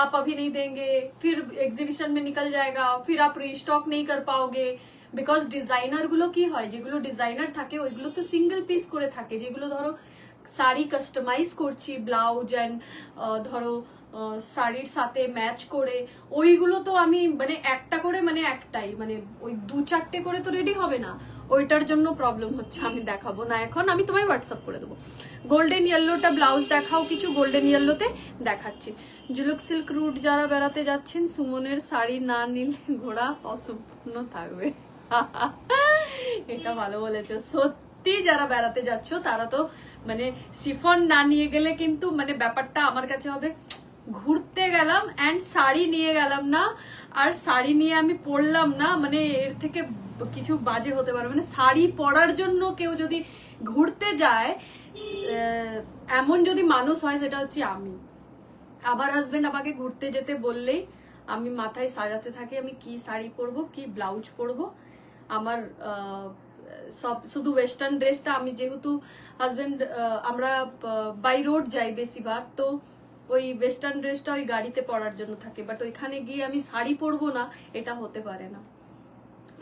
आप अभी नहीं देंगे, फिर एग्जीबिशन में निकल जाएगा, फिर आप रीस्टॉक नहीं कर पाओगे। बिकज डिजाइनर गुलो की হয়, যেগুলো ডিজাইনার থাকে ওইগুলো তো সিঙ্গেল পিস করে থাকে, যেগুলো ধরো শাড়ি কাস্টমাইজ করছি, ব্লাউজ এন্ড ধরো শাড়ির সাথে ম্যাচ করে, ওইগুলো তো আমি মানে একটা করে মানে একটাই মানে ওই 2-4টে করে তো রেডি হবে না, ওইটার জন্য প্রবলেম হচ্ছে। আমি দেখাবো না এখন, আমি তোমায় হোয়াটসঅ্যাপ করে দেবো। গোল্ডেন ইয়েলোটা ব্লাউজ দেখাও, কিছু গোল্ডেন ইয়েলোতে দেখাচ্ছি। জুলুক সিল্ক রুট যারা বেড়াতে যাচ্ছেন, সুমনের শাড়ি না নিলে ঘোড়া অসম্পূর্ণ থাকবে। এটা ভালো বলেছো, সত্যি যারা বেড়াতে যাচ্ছ তারা তো মানে শিফন না নিয়ে গেলে কিন্তু মানে ব্যাপারটা আমার কাছে হবে ঘুরতে গেলাম অ্যান্ড শাড়ি নিয়ে গেলাম না, আর শাড়ি নিয়ে আমি পরলাম না, মানে এর থেকে কিছু বাজে হতে পারে। মানে শাড়ি পরার জন্য কেউ যদি ঘুরতে যায়, এমন যদি মানুষ হয় সেটা হচ্ছে আমি। আমার হাজবেন্ড আমাকে ঘুরতে যেতে বললেই আমি মাথায় সাজাতে থাকি আমি কি শাড়ি পরবো, কি ব্লাউজ পরবো। আমার সব শুধু ওয়েস্টার্ন ড্রেসটা, আমি যেহেতু হাজবেন্ড আমরা বাই রোড যাই বেশিরভাগ, তো ওই ওয়েস্টার্ন ড্রেসটা ওই গাড়িতে পরার জন্য থাকে, বাট ওইখানে গিয়ে আমি শাড়ি পরবো না এটা হতে পারে না,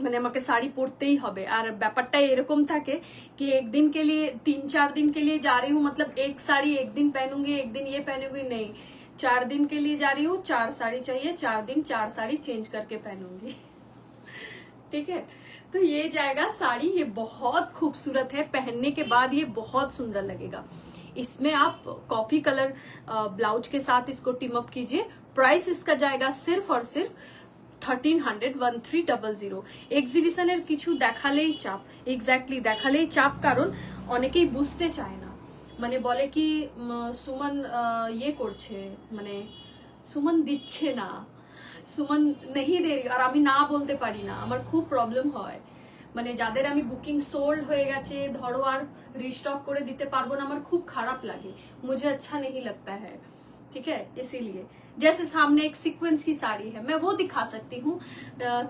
মানে আমাকে শাড়ি পরতেই হবে। আর ব্যাপারটা এরকম থাকে कि एक दिन के लिए 3-4 दिन के लिए जा रही हूँ, मतलब एक साड़ी एक दिन पहनूंगी एक दिन ये पहनूंगी, नहीं 4 दिन के लिए जा रही हूँ, 4 साड़ी चाहिए, 4 दिन 4 साड़ी चेंज करके पहनूंगी। ठीक है, तो ये जाएगा साड़ी, ये बहुत खूबसूरत है, पहनने के बाद ये बहुत सुंदर लगेगा। इसमें आप कॉफी कलर ब्लाउज के साथ इसको टीम अप कीजिए। प्राइस इसका जाएगा सिर्फ और सिर्फ 1300 এক্সিবিশনের কিছু দেখালেই চাপ, এক্স্যাক্টলি দেখালেই চাপ, কারণ অনেকেই বুঝতে চায় না, মানে বলে কি সুমন ইয়ে করছে, মানে সুমন দিচ্ছে না, সুমন নেহি দে রহি, আর আমি না বলতে পারি না, আমার খুব প্রবলেম হয়। মানে যাদের আমি বুকিং সোল্ড হয়ে গেছে ধরো আর রিস্টক করে দিতে পারবো না, আমার খুব খারাপ লাগে, मुझे अच्छा नहीं लगता है। ठीक है, इसीलिए जैसे सामने एक सीक्वेंस की साड़ी है, मैं वो दिखा सकती हूँ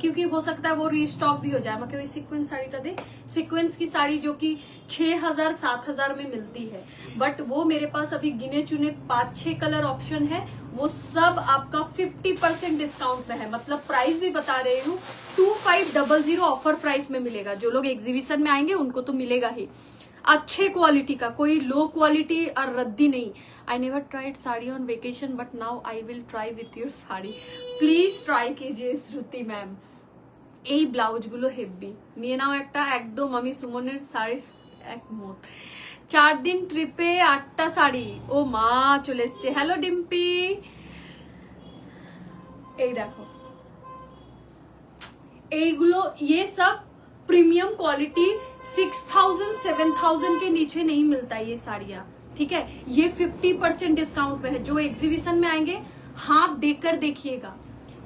क्योंकि हो सकता है वो रीस्टॉक भी हो जाए। मैं कोई सीक्वेंस साड़ी दे, सीक्वेंस की साड़ी जो कि 6000-7000 में मिलती है, बट वो मेरे पास अभी गिने चुने 5-6 कलर ऑप्शन है, वो सब आपका 50% डिस्काउंट में है। मतलब प्राइस भी बता रही हूँ 2500 ऑफर प्राइस में मिलेगा। जो लोग एग्जीबिशन में आएंगे उनको तो मिलेगा ही, अच्छे क्वालिटी का, कोई लो क्वालिटी और रद्दी नहीं। I never tried sari on vacation but now I will try with your sari, please try कीजिए श्रुति मैम। এই ব্লাউজগুলো হেভি, নিয়ে নাও একটা, একদম আমি সুমনের শাড়ির একমত। 4 দিন ট্রিপে 8টা শাড়ি, ও মা চলে এসছে। হ্যালো ডিম্পি, এই দেখো এইগুলো, ये सब प्रीमियम क्वालिटी 6000-7000 के नीचे नहीं मिलता ये साड़ियाँ। ठीक है, ये 50% डिस्काउंट पे है। जो एग्जीबिशन में आएंगे हाथ देखकर देखिएगा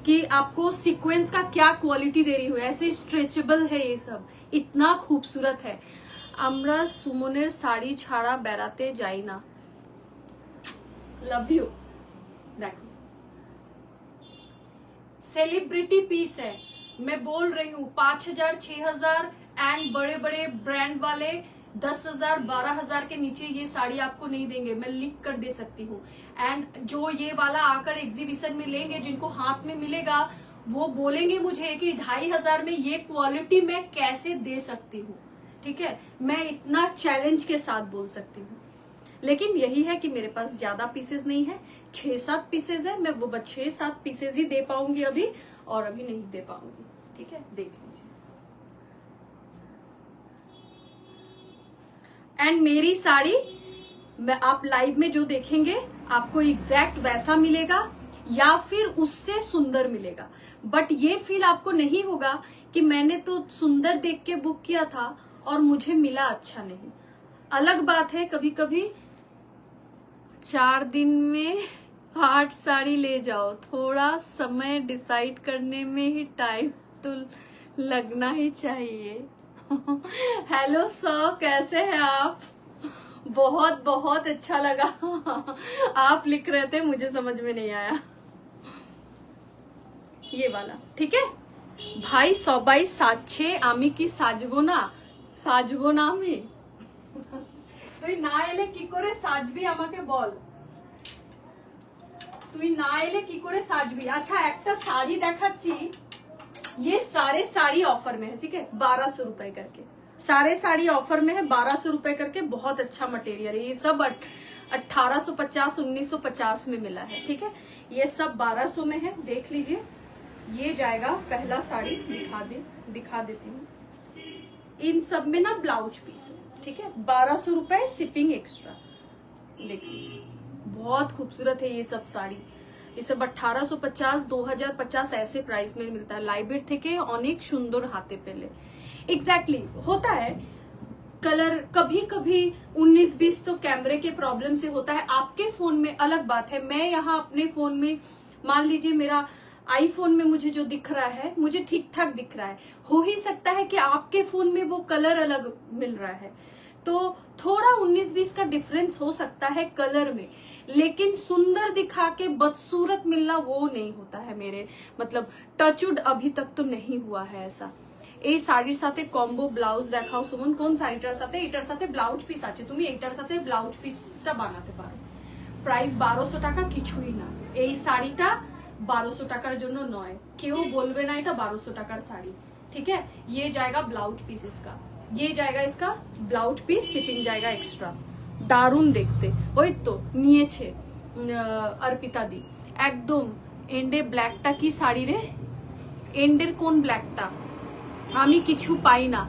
कि आपको सीक्वेंस का क्या क्वालिटी दे रही हो, ऐसे स्ट्रेचेबल है ये सब, इतना खूबसूरत है। আমরা সুমনের শাড়ি ছাড়া বেড়াতে যাই না, लव यू। देखो सेलिब्रिटी पीस है, मैं बोल रही हूँ 5000-6000 एंड बड़े बड़े ब्रांड वाले 10,000-12,000 के नीचे ये साड़ी आपको नहीं देंगे, मैं लिख कर दे सकती हूँ। एंड जो ये वाला आकर एग्जीबिशन में लेंगे, जिनको हाथ में मिलेगा, वो बोलेंगे मुझे कि 2500 में ये क्वालिटी मैं कैसे दे सकती हूँ। ठीक है, मैं इतना चैलेंज के साथ बोल सकती हूँ। लेकिन यही है कि मेरे पास ज्यादा पीसेज नहीं है, 6-7 पीसेज है, मैं वो 6-7 पीसेज ही दे पाऊंगी अभी, और अभी नहीं दे पाऊंगी। ठीक है, देख लीजिए। एंड मेरी साड़ी मैं आप लाइव में जो देखेंगे आपको एग्जैक्ट वैसा मिलेगा या फिर उससे सुंदर मिलेगा, बट ये फील आपको नहीं होगा कि मैंने तो सुंदर देख के बुक किया था और मुझे मिला अच्छा नहीं। अलग बात है कभी कभी 4 दिन में 8 साड़ी ले जाओ, थोड़ा समय डिसाइड करने में ही टाइम तो लगना ही चाहिए। हेलो सर, कैसे हैं आप? बहुत बहुत अच्छा लगा आप लिख रहे थे, मुझे समझ में नहीं आया ये वाला। ठीक है ভাই, সবাই সাজছে, আমি কি সাজবো না? সাজবো না আমি? তুই না এলে কি করে সাজবি আমাকে বল, তুই না এলে কি করে সাজবি? আচ্ছা একটা শাড়ি দেখাচ্ছি, ये सारे साड़ी ऑफर में है। ठीक है, 1200 रुपए करके सारे साड़ी ऑफर में है, 1200 रुपए करके। बहुत अच्छा मटेरियल है ये सब, 1850 1950 में मिला है, ठीक है। ये सब 1200 में है, देख लीजिए। ये जाएगा पहला साड़ी, दिखा देती हूँ। इन सब में ना ब्लाउज पीस है, ठीक है। 1200 रुपए शिपिंग एक्स्ट्रा, देख लीजिए। बहुत खूबसूरत है ये सब साड़ी। ये सब 1850 2050 ऐसे प्राइस में मिलता है। लाइब्रेरी থেকে অনেক সুন্দর হাতে পেলে। एग्जैक्टली होता है कलर, कभी कभी 19-20 तो कैमरे के प्रॉब्लम से होता है। आपके फोन में अलग बात है। मैं यहाँ अपने फोन में, मान लीजिए मेरा आईफोन में मुझे जो दिख रहा है, मुझे ठीक ठाक दिख रहा है। हो ही सकता है कि आपके फोन में वो कलर अलग मिल रहा है, तो थोड़ा 19-20 का डिफरेंस हो सकता है कलर में, लेकिन सुंदर दिखा के बदसूरत मिलना वो नहीं होता है मेरे, मतलब टचवुड अभी तक तो नहीं हुआ है ऐसा। এই শাড়ির সাথে কম্বো ব্লাউজ দেখাও সুমন। কোন শাড়িটার সাথে? এটার সাথে ব্লাউজ পিস আছে, তুমি এইটার সাথে ব্লাউজ পিসটা বানাতে পারো। প্রাইস 1200 টাকা, কিছুই না। এই শাড়িটা 1200 টাকার জন্য নয়, কেউ বলবে না এটা 1200 টাকার শাড়ি, ठीक है। ये जाएगा ब्लाउज पीस इसका, ये जाएगा इसका ब्लाउज पीस, शिपिंग जाएगा एक्स्ट्रा। দারুণ দেখতে। ওই তো নিয়েছে অর্পিতা দি। একদম এন্ডে ব্ল্যাকটা কি শাড়ি রে? এন্ডের কোন ব্ল্যাকটা? আমি কিছু পাই না।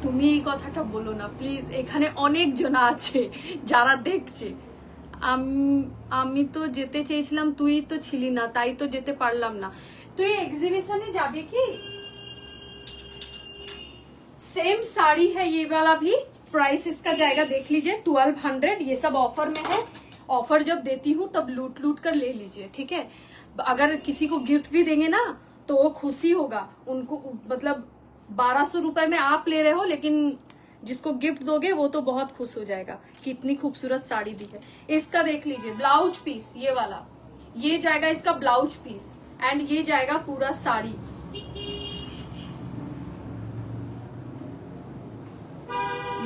তুমি এই কথাটা বলো না প্লিজ, এখানে অনেক জন আছে যারা দেখছে। আমি তো যেতে চেয়েছিলাম, তুই তো ছিলি না, তাই তো যেতে পারলাম না। তুই एग्जीबिशने যাবে কি? सेम साड़ी है ये वाला भी, प्राइस इसका जाएगा देख लीजिए 1200। ये सब ऑफर में है, ऑफर जब देती हूँ तब लूट लूट कर ले लीजिए, ठीक है। अगर किसी को गिफ्ट भी देंगे ना तो वो खुशी होगा उनको, मतलब 1200 रुपए में आप ले रहे हो, लेकिन जिसको गिफ्ट दोगे वो तो बहुत खुश हो जाएगा कि इतनी खूबसूरत साड़ी दी है। इसका देख लीजिए ब्लाउज पीस, ये वाला, ये जाएगा इसका ब्लाउज पीस, एंड ये जाएगा पूरा साड़ी।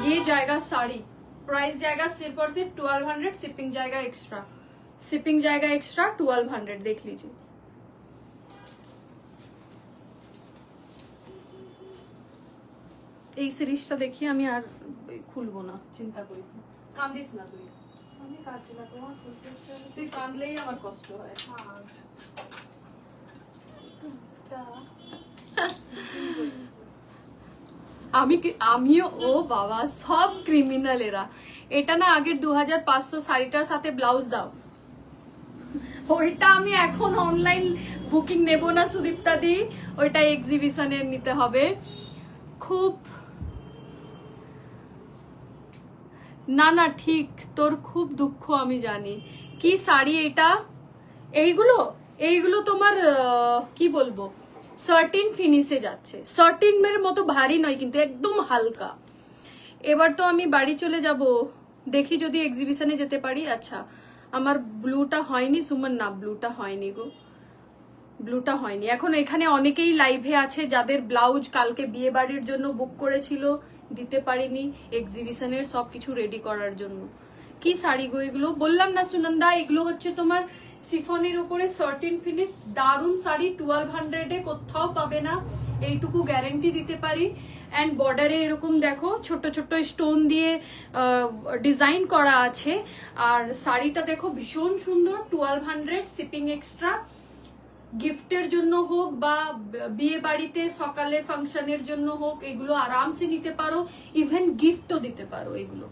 ये जाएगा साड़ी, प्राइस जाएगा सिर्फ और सिर्फ 1200, शिपिंग जाएगा एक्स्ट्रा, शिपिंग जाएगा एक्स्ट्रा 1200, देख लीजिए। এই সিরিজটা দেখি আমি আর খুলবো না, চিন্তা করিস না, কান্দিস না তুই। আমি কাঁদছি না, তোমার তুই কাঁদলেই আমার কষ্ট হয়। আমিও ও বাবা, সব ক্রিমিনাল এরা। এটা না আগের 2500 শাড়িটার সাথে ব্লাউজ দাও, ওইটা আমি এখন অনলাইন বুকিং নেব না সুদীপ্তা দি, ওইটা এক্সিবিশনে নিতে হবে। খুব না না ঠিক, তোর খুব দুঃখ আমি জানি। কি শাড়ি এটা? এইগুলো তোমার কি বলবো, 13 ফিনিশে যাচ্ছে। 13 এর মতো ভারী নয় কিন্তু, একদম হালকা। এবার তো আমি বাড়ি চলে যাব, দেখি যদি এক্সিবিশনে যেতে পারি। আচ্ছা আমার ব্লুটা হয়নি সুমন, না ব্লুটা হয়নি গো, ব্লুটা হয়নি। এখন এখানে অনেকেই লাইভে আছে যাদের ব্লাউজ কালকে বিয়ে বাড়ির জন্য বুক করেছিল, দিতে পারিনি, এক্সিবিশনের সবকিছু রেডি করার জন্য। কি শাড়ি গো এগুলো? বললাম না সুনন্দা, এগুলো হচ্ছে তোমার সিফনের উপরে 13 ফিনিশ, দারুন শাড়ি। 1200 কোথাও পাবে না, এইটুকু গ্যারান্টি দিতে পারি। এন্ড বর্ডারে এরকম দেখো ছোট ছোট স্টোন দিয়ে ডিজাইন করা আছে, আর শাড়িটা দেখো ভীষণ সুন্দর। 1200, শিপিং এক্সট্রা। গিফটের জন্য হোক বা বিয়ে বাড়িতে সকালে ফাংশনের জন্য হোক, এগুলো আরামসে নিতে পারো, ইভেন গিফটও দিতে পারো এগুলো।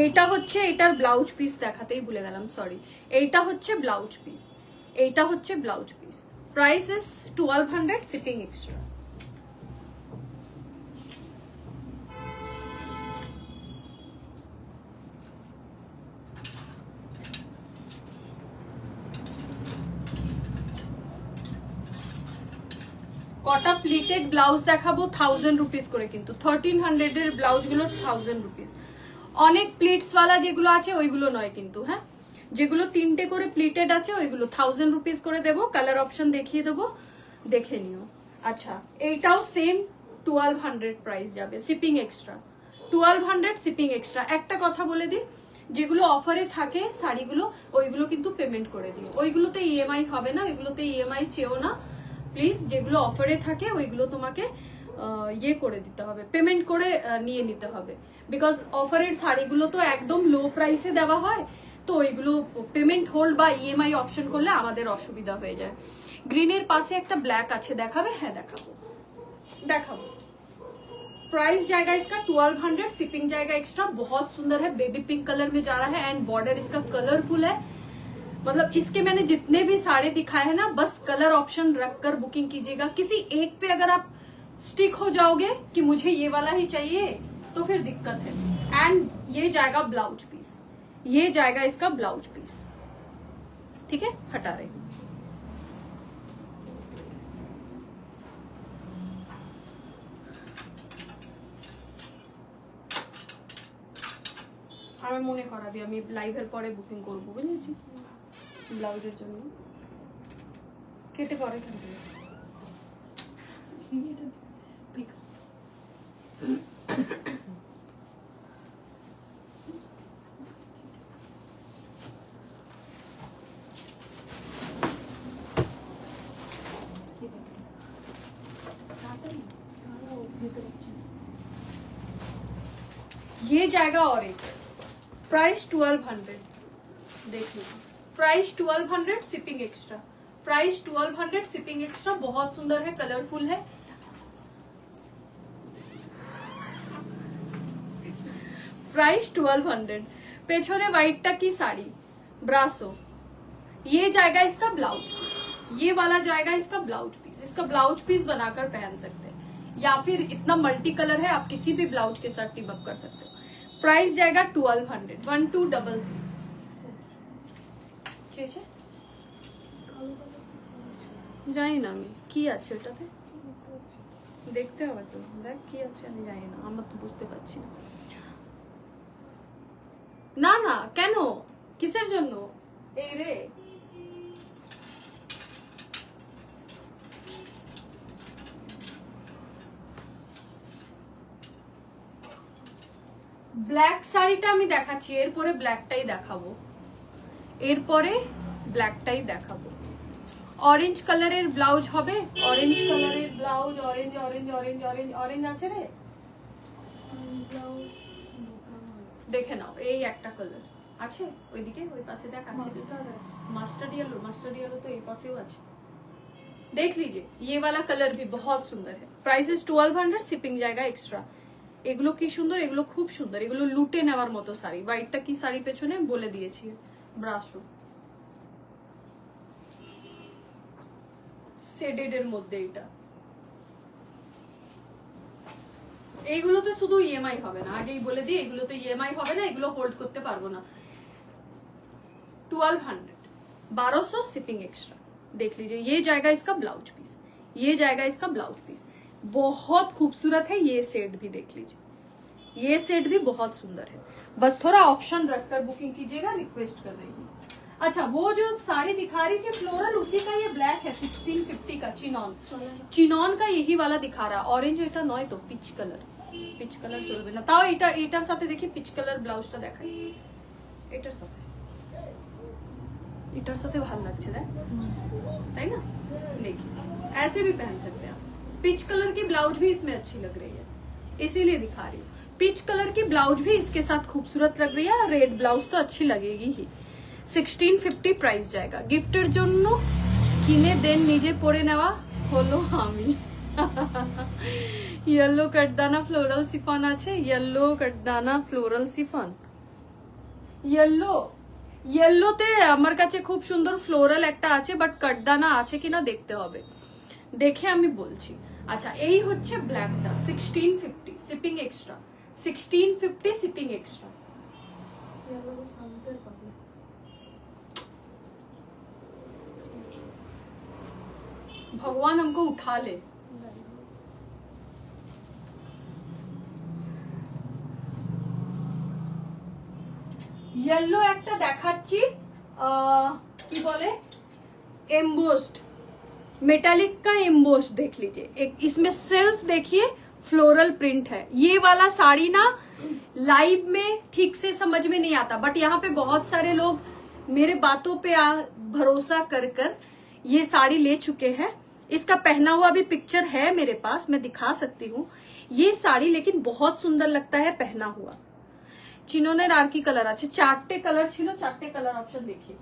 এইটা হচ্ছে এটার ব্লাউজ পিস, দেখাতেই ভুলে গেলাম, সরি। এইটা হচ্ছে ব্লাউজ পিস, এইটা হচ্ছে blouse piece. Price is 1200, shipping extra. কটা প্লিটেড ব্লাউজ দেখাবো 1000 রুপিস করে, কিন্তু 1300 এর ব্লাউজ গুলো 1000 রুপিস। অনেক প্লিটস ওয়ালা যেগুলো আছে ওইগুলো নয় কিন্তু, হ্যাঁ। যেগুলো 3টে করে প্লিটেড আছে ওইগুলো 1000 রুপিস করে দেবো। কালার অপশন দেখিয়ে দেবো, দেখে নিও। আচ্ছা এইটাও সেম 1200 প্রাইস যাবে, শিপিং এক্সট্রা। 1200 shipping extra. একটা কথা বলে দিই, যেগুলো অফারে থাকে শাড়িগুলো ওইগুলো কিন্তু পেমেন্ট করে দিও, ওইগুলোতে ইএমআই হবে না, ওইগুলোতে ইএমআই চেও না প্লিজ। যেগুলো অফারে থাকে ওইগুলো তোমাকে ইয়ে করে দিতে হবে, পেমেন্ট করে নিয়ে নিতে হবে, বিকজ অফারের শাড়িগুলো তো একদম লো প্রাইসে দেওয়া হয়, তো ওইগুলো পেমেন্ট হোল্ড বা ইএমআই অপশন করলে আমাদের অসুবিধা হয়ে যায়। গ্রিনের পাশে একটা ব্ল্যাক আছে, দেখাবে? হ্যাঁ দেখাবো দেখাবো। प्राइस जाएगा इसका 1200, शिपिंग जाएगा एक्स्ट्रा। बहुत सुंदर है, बेबी पिंक कलर में जा रहा है एंड बॉर्डर इसका कलरफुल है। मतलब इसके मैंने जितने भी साड़े दिखाए हैं ना, बस कलर ऑप्शन रखकर बुकिंग कीजिएगा। किसी एक पे अगर आप स्टिक हो जाओगे कि मुझे ये वाला ही चाहिए तो फिर दिक्कत है। एंड ये जाएगा ब्लाउज पीस, ये जाएगा इसका ब्लाउज पीस, ठीक है? हटा रहे আমি মনে করাবি, আমি লাইভের পরে বুকিং করবো, বুঝেছিস? ব্লাউজের জন্য কেটে পরে কিনতে ये जाएगा और एक प्राइस 1200, देख लीजिए। Price 1200, shipping extra. Price 1200, shipping extra. बहुत सुंदर है, कलरफुल है। प्राइस 1200। पेछोरे व्हाइट की साड़ी ब्रासो, ये जाएगा इसका ब्लाउज पीस, ये वाला जाएगा इसका ब्लाउज पीस। इसका ब्लाउज पीस बनाकर पहन सकते हैं, या फिर इतना मल्टी कलर है, आप किसी भी ब्लाउज के साथ टिप अप कर सकते हो। प्राइस जाएगा 1200, 1200। জানি না আমি কি আছে ওটাতে, দেখতে হবে তো, দেখ কি আছে, আমি জানি না, আমরা তো বুঝতে পারছি না। না না কেন, কিসের জন্য? এই রে ব্ল্যাক শাড়িটা আমি দেখাচ্ছি, এরপরে ব্ল্যাকটাই দেখাবো, এরপরে ব্ল্যাকটাই দেখাবো। অরেঞ্জ কালারের ব্লাউজ হবে, অরেঞ্জ কালারের blouse, orange orange orange orange orange আছে রে ব্লাউজ, দেখে নাও। এই একটা কালার আছে, ওইদিকে ওই পাশে দেখ আছে, মাস্টার্ড येलो, मास्टर्ड येलो तो ये पासेও আছে, देख लीजिए। ये वाला कलर भी बहुत सुंदर है। प्राइस इज 1200, शिपिंग जाएगा एक्स्ट्रा। এগুলো কি সুন্দর, এগুলো খুব সুন্দর, এগুলো লুটে নেওয়ার মতো শাড়ি। হোয়াইটটা কি শাড়ি পেছনে বলে দিয়েছি, ব্রাশো শেডেড এর মধ্যে। এটা এইগুলোতে শুধু ইএমআই হবে না, আগেই বলে দিই, এগুলোতে ইএমআই হবে না, এগুলো হোল্ড করতে পারবো না। 1200, 1200 शिपिंग एक्स्ट्रा। देख लीजिए, ये जाएगा इसका ब्लाउज पीस, ये जाएगा इसका ब्लाउज पीस। बहुत खूबसूरत है ये सेट भी, देख लीजिए, ये सेट भी बहुत सुंदर है। बस थोड़ा ऑप्शन रखकर बुकिंग कीजिएगा, रिक्वेस्ट कर रही हूँ। अच्छा, वो जो साड़ी दिखा रही थी फ्लोरल, उसी का ये ब्लैक है 1650 का, चिनॉन, चिनॉन का यही वाला दिखा रहा है। ऑरेंज এটা নয় তো, পিচ কালার, পিচ কালার চলবে না। তাও এটার সাথে দেখি পিচ কালার ব্লাউজটা দেখাই, এটার সাথে, এটার সাথে ভালো লাগছে না, তাই না? देखिए ऐसे भी पहन सकते हैं आप। पिच कलर की ब्लाउज भी इसमें अच्छी लग रही है, इसीलिए दिखा रही हूँ। पिच कलर की ब्लाउज भी इसके साथ खूबसूरत लग रही है, रेड ब्लाउज तो अच्छी लगेगी ही। 1650 प्राइस जाएगा। गिफ्टेर জন্য কিনে দেন, নিজে পরে নেওয়া হলো আমি। येलो कटदाना फ्लोरल सिफन আছে, येलो कटदाना फ्लोरल सिफन, येलो येलोতে আমার কাছে খুব সুন্দর ফ্লোরাল একটা আছে, বাট কাটদানা আছে কিনা দেখতে হবে, দেখে আমি বলছি। আচ্ছা, এই হচ্ছে ব্ল্যাকটা 1650, শিপিং এক্সট্রা, 1650 শিপিং এক্সট্রা। भगवान हमको उठा ले। येलो একটা দেখাচ্ছি, কি বলে, एम्बोस्ड मेटालिक का एम्बोस्ड, देख लीजिए। एक इसमें सेल्फ देखिए फ्लोरल प्रिंट है। ये वाला साड़ी ना लाइव में ठीक से समझ में नहीं आता, बट यहाँ पे बहुत सारे लोग मेरे बातों पे भरोसा कर ये साड़ी ले चुके हैं। इसका पहना हुआ भी पिक्चर है मेरे पास, मैं दिखा सकती हूँ। ये साड़ी लेकिन बहुत सुंदर लगता है पहना हुआ। चिनोनेर आर की कलर আছে, 4টে कलर ছিল, 4টে कलर ऑप्शन देखिए,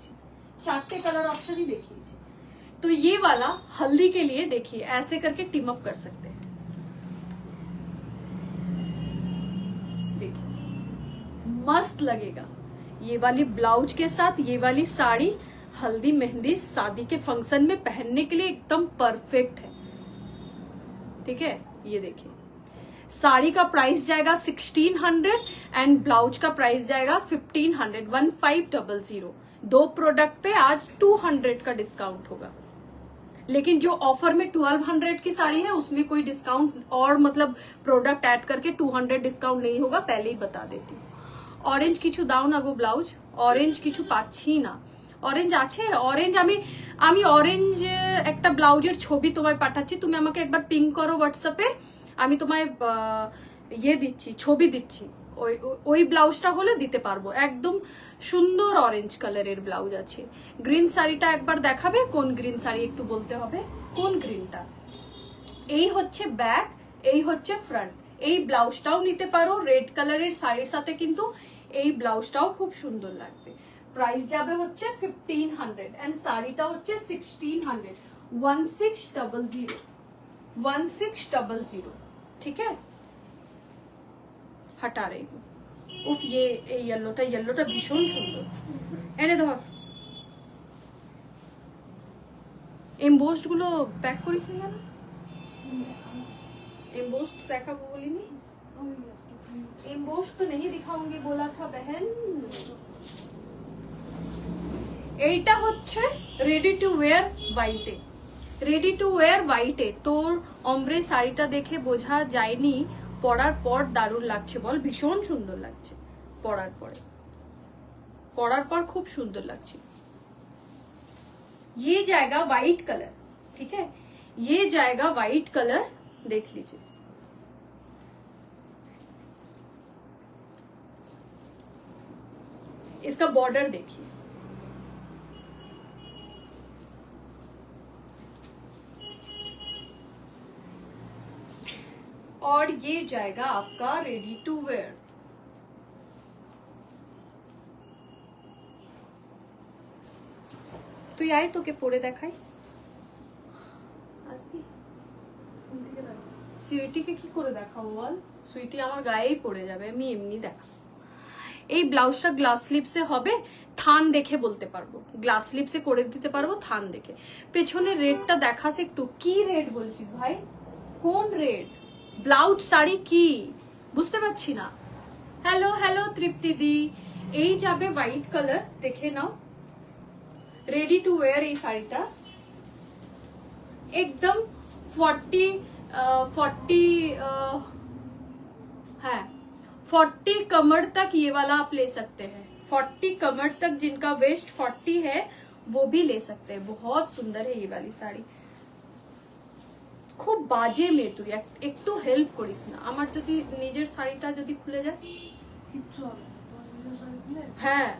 4টে कलर ऑप्शन ही देखिए। तो ये वाला हल्दी के लिए देखिए ऐसे करके टीम अप कर सकते हैं, देखिए मस्त लगेगा। ये वाली ब्लाउज के साथ ये वाली साड़ी हल्दी मेहंदी शादी के फंक्शन में पहनने के लिए एकदम परफेक्ट है, ठीक है। ये देखिए साड़ी का प्राइस जाएगा 1600 एंड ब्लाउज का प्राइस जाएगा 1500, 1500। दो प्रोडक्ट पे आज 200 का डिस्काउंट होगा, लेकिन जो ऑफर में 1200 की साड़ी है उसमें कोई डिस्काउंट और मतलब प्रोडक्ट ऐड करके 200 डिस्काउंट नहीं होगा, पहले ही बता देती हूँ। ऑरेंज किछु दाও না গো ব্লাউজ, অরেঞ্জ কিছু পাচ্ছি না। অরেঞ্জ আছে? অরেঞ্জ আমি অরেঞ্জ একটা ব্লাউজের ছবি তোমায় পাঠাচ্ছি, তুমি আমাকে একবার পিং করো হোয়াটসঅ্যাপে, আমি তোমায় ইয়ে দিচ্ছি, ছবি দিচ্ছি। ওই ব্লাউজটা হলে দিতে পারবো। একদম সুন্দর অরেঞ্জ কালারের ব্লাউজ আছে। গ্রিন শাড়িটা একবার দেখাবে? কোন গ্রিন শাড়ি একটু বলতে হবে, কোন গ্রিনটা? এই হচ্ছে ব্যাক, এই হচ্ছে ফ্রন্ট। এই ব্লাউজটাও নিতে পারো রেড কালারের শাড়ির সাথে, কিন্তু এই ব্লাউজটাও খুব সুন্দর লাগবে। প্রাইস যাবে হচ্ছে 1500 এন্ড শাড়িটা হচ্ছে 1600, 1600, 1600, ठीक है। हटा रही हूँ। उफ ये येलोटा भीषण सुंदर। এনে ধর, এমবোসড গুলো প্যাক করিস না কেন? एम्बोस्ड দেখাবো বলিনি, एम्बोस्ड तो नहीं दिखाऊंगी बोला था बहन। এইটা হচ্ছে রেডি টু ওয়্যার হোয়াইটে, রেডি টু ওয়্যার হোয়াইটে। তোর অমরে শাড়িটা দেখে বোঝা যায়নি, পরার পর দারুণ লাগছে বল? ভীষণ সুন্দর লাগছে পরার পরে, পরার পর খুব সুন্দর লাগছে। ये जाएगा व्हाइट कलर, ठीक है, ये जाएगा व्हाइट कलर, देख लीजिए। इसका बॉर्डर देखिए, और ये जाएगा आपका रेडी टू वेयर। তুই আয় তোকে পরে দেখাই। সুইটিকে কি করে দেখাবো বল? সুইটি আমার গায়েই পড়ে যাবে, আমি এমনি দেখাবো। এই ব্লাউজটা গ্লাস স্লিপসে হবে, থান দেখে বলতে পারবো, গ্লাস স্লিপসে করে দিতে পারবো থান দেখে। পেছনে রেডটা দেখাস একটু, কি রেড বলছিস ভাই? কোন রেড? ব্লাউজ শাড়ি কি বুঝতে পারছি না। হ্যালো হ্যালো তৃপ্তি দি, এই যাবে হোয়াইট কালার, দেখে নাও। रेडी टू वेयर এই শাড়িটা एकदम 40 कमर तक ये वाला आप ले सकते हैं। 40 कमर तक जिनका वेस्ट 40 है वो भी ले सकते हैं। बहुत सुंदर है ये वाली साड़ी, খুব বাজে মেয়ে তুই, একটু হেল্প করিস না আমার, যদি নিজের শাড়িটা যদি খুলে যায়। হ্যাঁ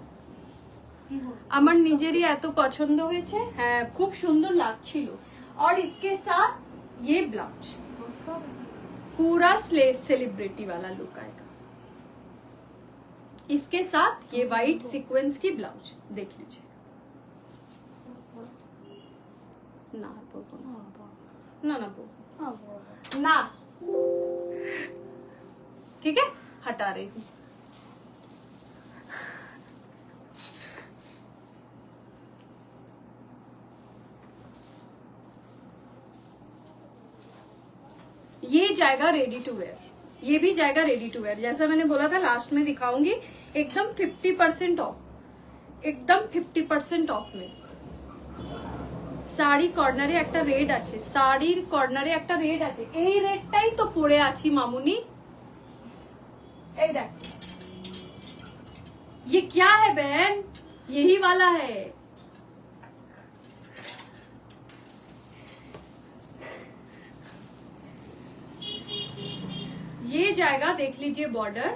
আমার নিজেরই এত পছন্দ হয়েছে, হ্যাঁ খুব সুন্দর লাগছিল। और इसके साथ ये ब्लाउज पूरा सेलिब्रिटी वाला लुक आएगा। इसके साथ ये व्हाइट सीक्वेंस की ब्लाउज देख लीजिए। ना ना ना ना, ठीक है, हटा रही हूँ। ये जाएगा रेडी टू वेयर, ये भी जाएगा रेडी टू वेयर। जैसा मैंने बोला था लास्ट में दिखाऊंगी, एकदम 50% ऑफ, एकदम 50% ऑफ में। শাড়ি কর্নারে একটা রেড আছে, শাড়ির কর্নারে একটা রেড আছে, এই রেডটাই তো পরে আছি মামুনি। এই দেখ, ये क्या है बहन? यही वाला है। ये जाएगा, देख लीजिए बॉर्डर,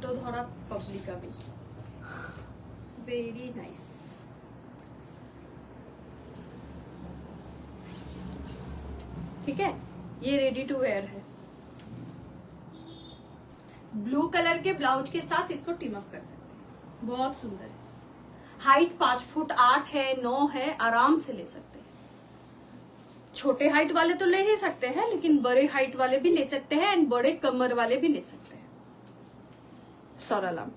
पट्टो धरा पब्लिका भी वेरी नाइस। ठीक है, ये रेडी टू वेयर है। ब्लू कलर के ब्लाउज के साथ इसको टीम अप कर सकते हैं, बहुत सुंदर है। हाइट 5 फुट 8 है, 9 है, आराम से ले सकते हैं। छोटे हाइट वाले तो ले ही सकते हैं, लेकिन बड़े हाइट वाले भी ले सकते हैं एंड बड़े कमर वाले भी ले सकते हैं। सरलम,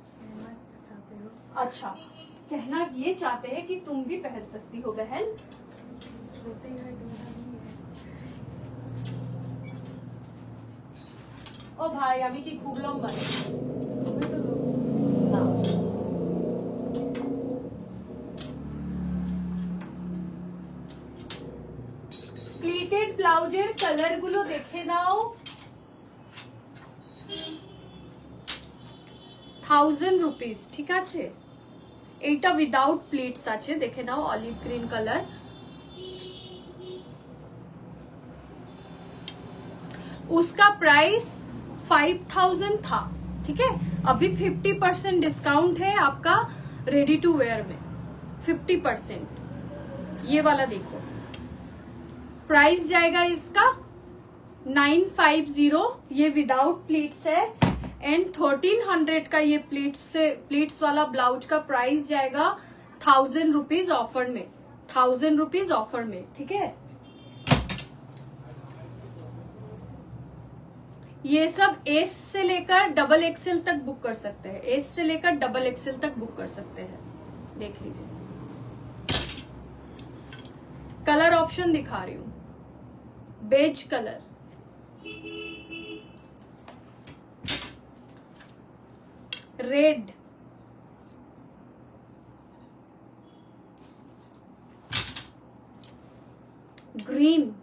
अच्छा कहना ये चाहते हैं कि तुम भी पहन सकती हो बहन। ओ भाई আমি কি খুব লম্বা না? প্লিটেড ব্লাউজের কালার গুলো দেখে নাও। 1000 রুপিস, ঠিক আছে। এইটা উইদাউট প্লিটস আছে, দেখে নাও, অলিভ গ্রিন কালার। उसका प्राइस 5000 था, ठीक है। अभी 50% डिस्काउंट है आपका रेडी टू वेयर में, 50%। ये वाला देखो, प्राइस जाएगा इसका 950, ये विदाउट प्लीट्स है। एंड 1300 का ये प्लीट्स वाला ब्लाउज का प्राइस जाएगा 1000 रुपीज ऑफर में, 1000 रुपीज ऑफर में, ठीक है। ये सब एस से लेकर डबल एक्सेल तक बुक कर सकते हैं, एस से लेकर डबल एक्सेल तक बुक कर सकते हैं। देख लीजिए, कलर ऑप्शन दिखा रही हूं, beige colour, red, green,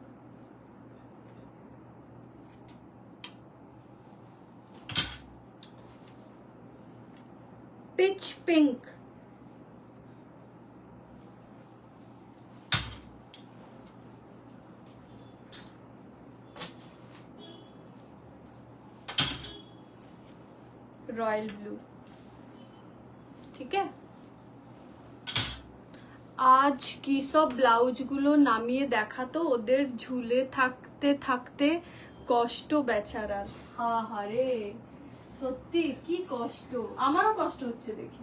peach pink, royal blue, ठीक है। आज की सब ब्लाउज गुलो नामिए देखा तो ओदेर झूले থাকতে থাকতে কষ্ট বেচারার। হা হারে, সত্যি কি কষ্ট, আমারও কষ্ট হচ্ছে দেখি।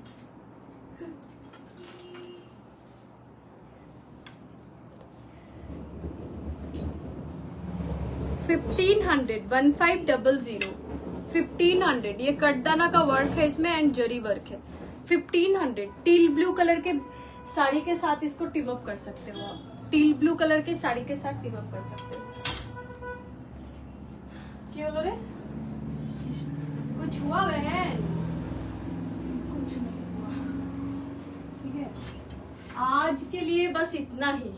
$1500 1500, ये कटदाना का वर्क है इसमें एंड जरी वर्क है। 1500 टील ब्लू कलर के साड़ी के साथ इसको टीम अप कर सकते हो आप, टील ब्लू कलर के साड़ी के साथ टीम अप कर सकते हो। क्यों रे, कुछ हुआ बहन? कुछ नहीं हुआ, ठीक है। आज के लिए बस इतना ही।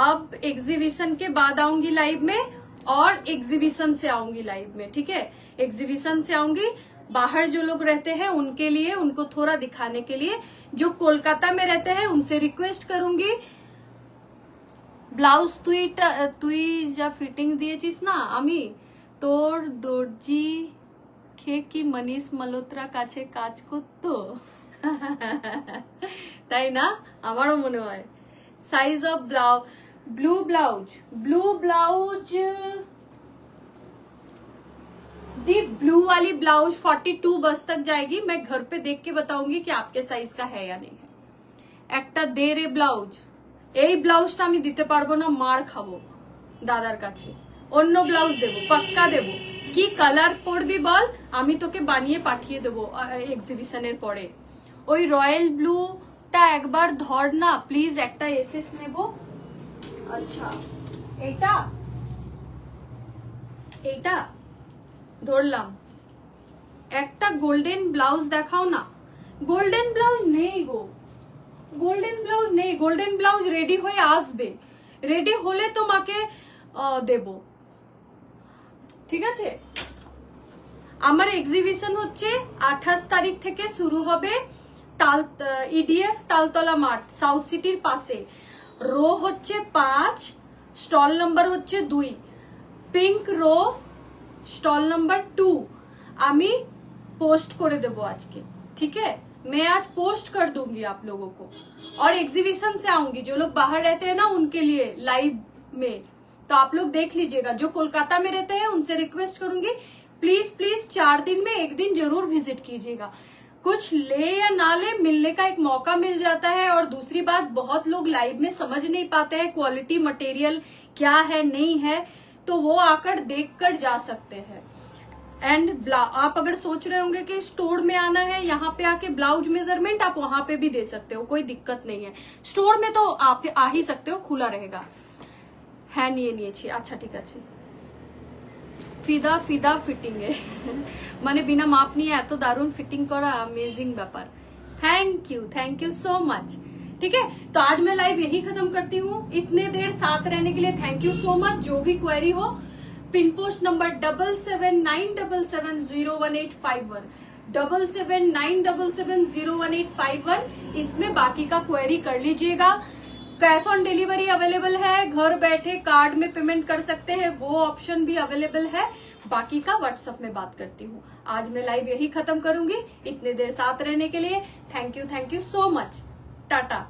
अब एग्जीबिशन के बाद आऊंगी लाइव में, और एग्जीबिशन से आऊंगी लाइव में, ठीक है। एग्जीबिशन से आऊंगी, बाहर जो लोग रहते हैं उनके लिए, उनको थोड़ा दिखाने के लिए। जो कोलकाता में रहते हैं उनसे रिक्वेस्ट करूंगी, ব্লাউজ তুই যা ফিটিং দিয়েছিস না, আমি তোর দর্জি খেয়ে কি মনীষ মালহোত্রা কাছে কাজ করতো, তাই না? আমারও মনে হয়। Size of blue blouse the blue वाली ब्लाउज 42 बस तक जाएगी। मैं घर पे देख के बताऊंगी कि आपके साइज का है या नहीं है। একটা দে রে ব্লাউজ, এই ব্লাউজটা আমি দিতে পারবো না, মার খাবো দাদার কাছে। অন্য ব্লাউজ দেবো, পাক্কা দেবো। কি কালার পরবি বল, আমি তোকে বানিয়ে পাঠিয়ে দেবো এক্সিবিশনের পরে। ওই রয়্যাল ব্লুটা একবার ধর না প্লিজ, একটা এসএস নেবো। আচ্ছা, এইটা এইটা ধরলাম। একটা গোল্ডেন ব্লাউজ দেখাও না। গোল্ডেন ব্লাউজ নেই গো, গোল্ডেন ব্লাউজ নেই। গোল্ডেন ব্লাউজ রেডি হয়ে আসবে, রেডি হলে তোমাকে দেব, ঠিক আছে। আমার এক্সিবিশন হচ্ছে 28 তারিখ থেকে শুরু হবে, ইডিএফ তালতলা মাঠ, সাউথ সিটির পাশে। রো হচ্ছে 5, স্টল নাম্বার হচ্ছে 2, পিঙ্ক রো, স্টল নাম্বার 2। আমি पोस्ट करे देबो आज के, ठीक है, मैं आज पोस्ट कर दूंगी आप लोगों को। और एग्जीबिशन से आऊंगी, जो लोग बाहर रहते हैं ना उनके लिए लाइव में, तो आप लोग देख लीजिएगा। जो कोलकाता में रहते हैं उनसे रिक्वेस्ट करूंगी प्लीज प्लीज 4 दिन में 1 दिन जरूर विजिट कीजिएगा। कुछ ले या ना ले, मिलने का एक मौका मिल जाता है। और दूसरी बात, बहुत लोग लाइव में समझ नहीं पाते हैं क्वालिटी मटेरियल क्या है नहीं है, तो वो आकर देख कर जा सकते हैं। एंड आप अगर सोच रहे होंगे कि स्टोर में आना है, यहाँ पे आके ब्लाउज मेजरमेंट आप वहां पे भी दे सकते हो, कोई दिक्कत नहीं है। स्टोर में तो आप आ ही सकते हो, खुला रहेगा। হ্যাঁ নিয়ে নিয়েছি, আচ্ছা ঠিক আছে। ফিদা ফিদা ফিটিং এ মানে বিনা মাপ নিয়ে এত দারুণ ফিটিंग করা अमेजिंग ব্যাপার। Thank you so much. ठीक है, तो आज मैं लाइव यही खत्म करती हूँ। इतने देर साथ रहने के लिए थैंक यू सो मच। जो भी क्वेरी हो, पिन पोस्ट नंबर 7797701851 7797701851, इसमें बाकी का क्वेरी कर लीजिएगा। कैश ऑन डिलीवरी अवेलेबल है, घर बैठे कार्ड में पेमेंट कर सकते हैं, वो ऑप्शन भी अवेलेबल है। बाकी का व्हाट्सएप में बात करती हूँ। आज मैं लाइव यही खत्म करूंगी। इतने देर साथ रहने के लिए thank you so much. Tata.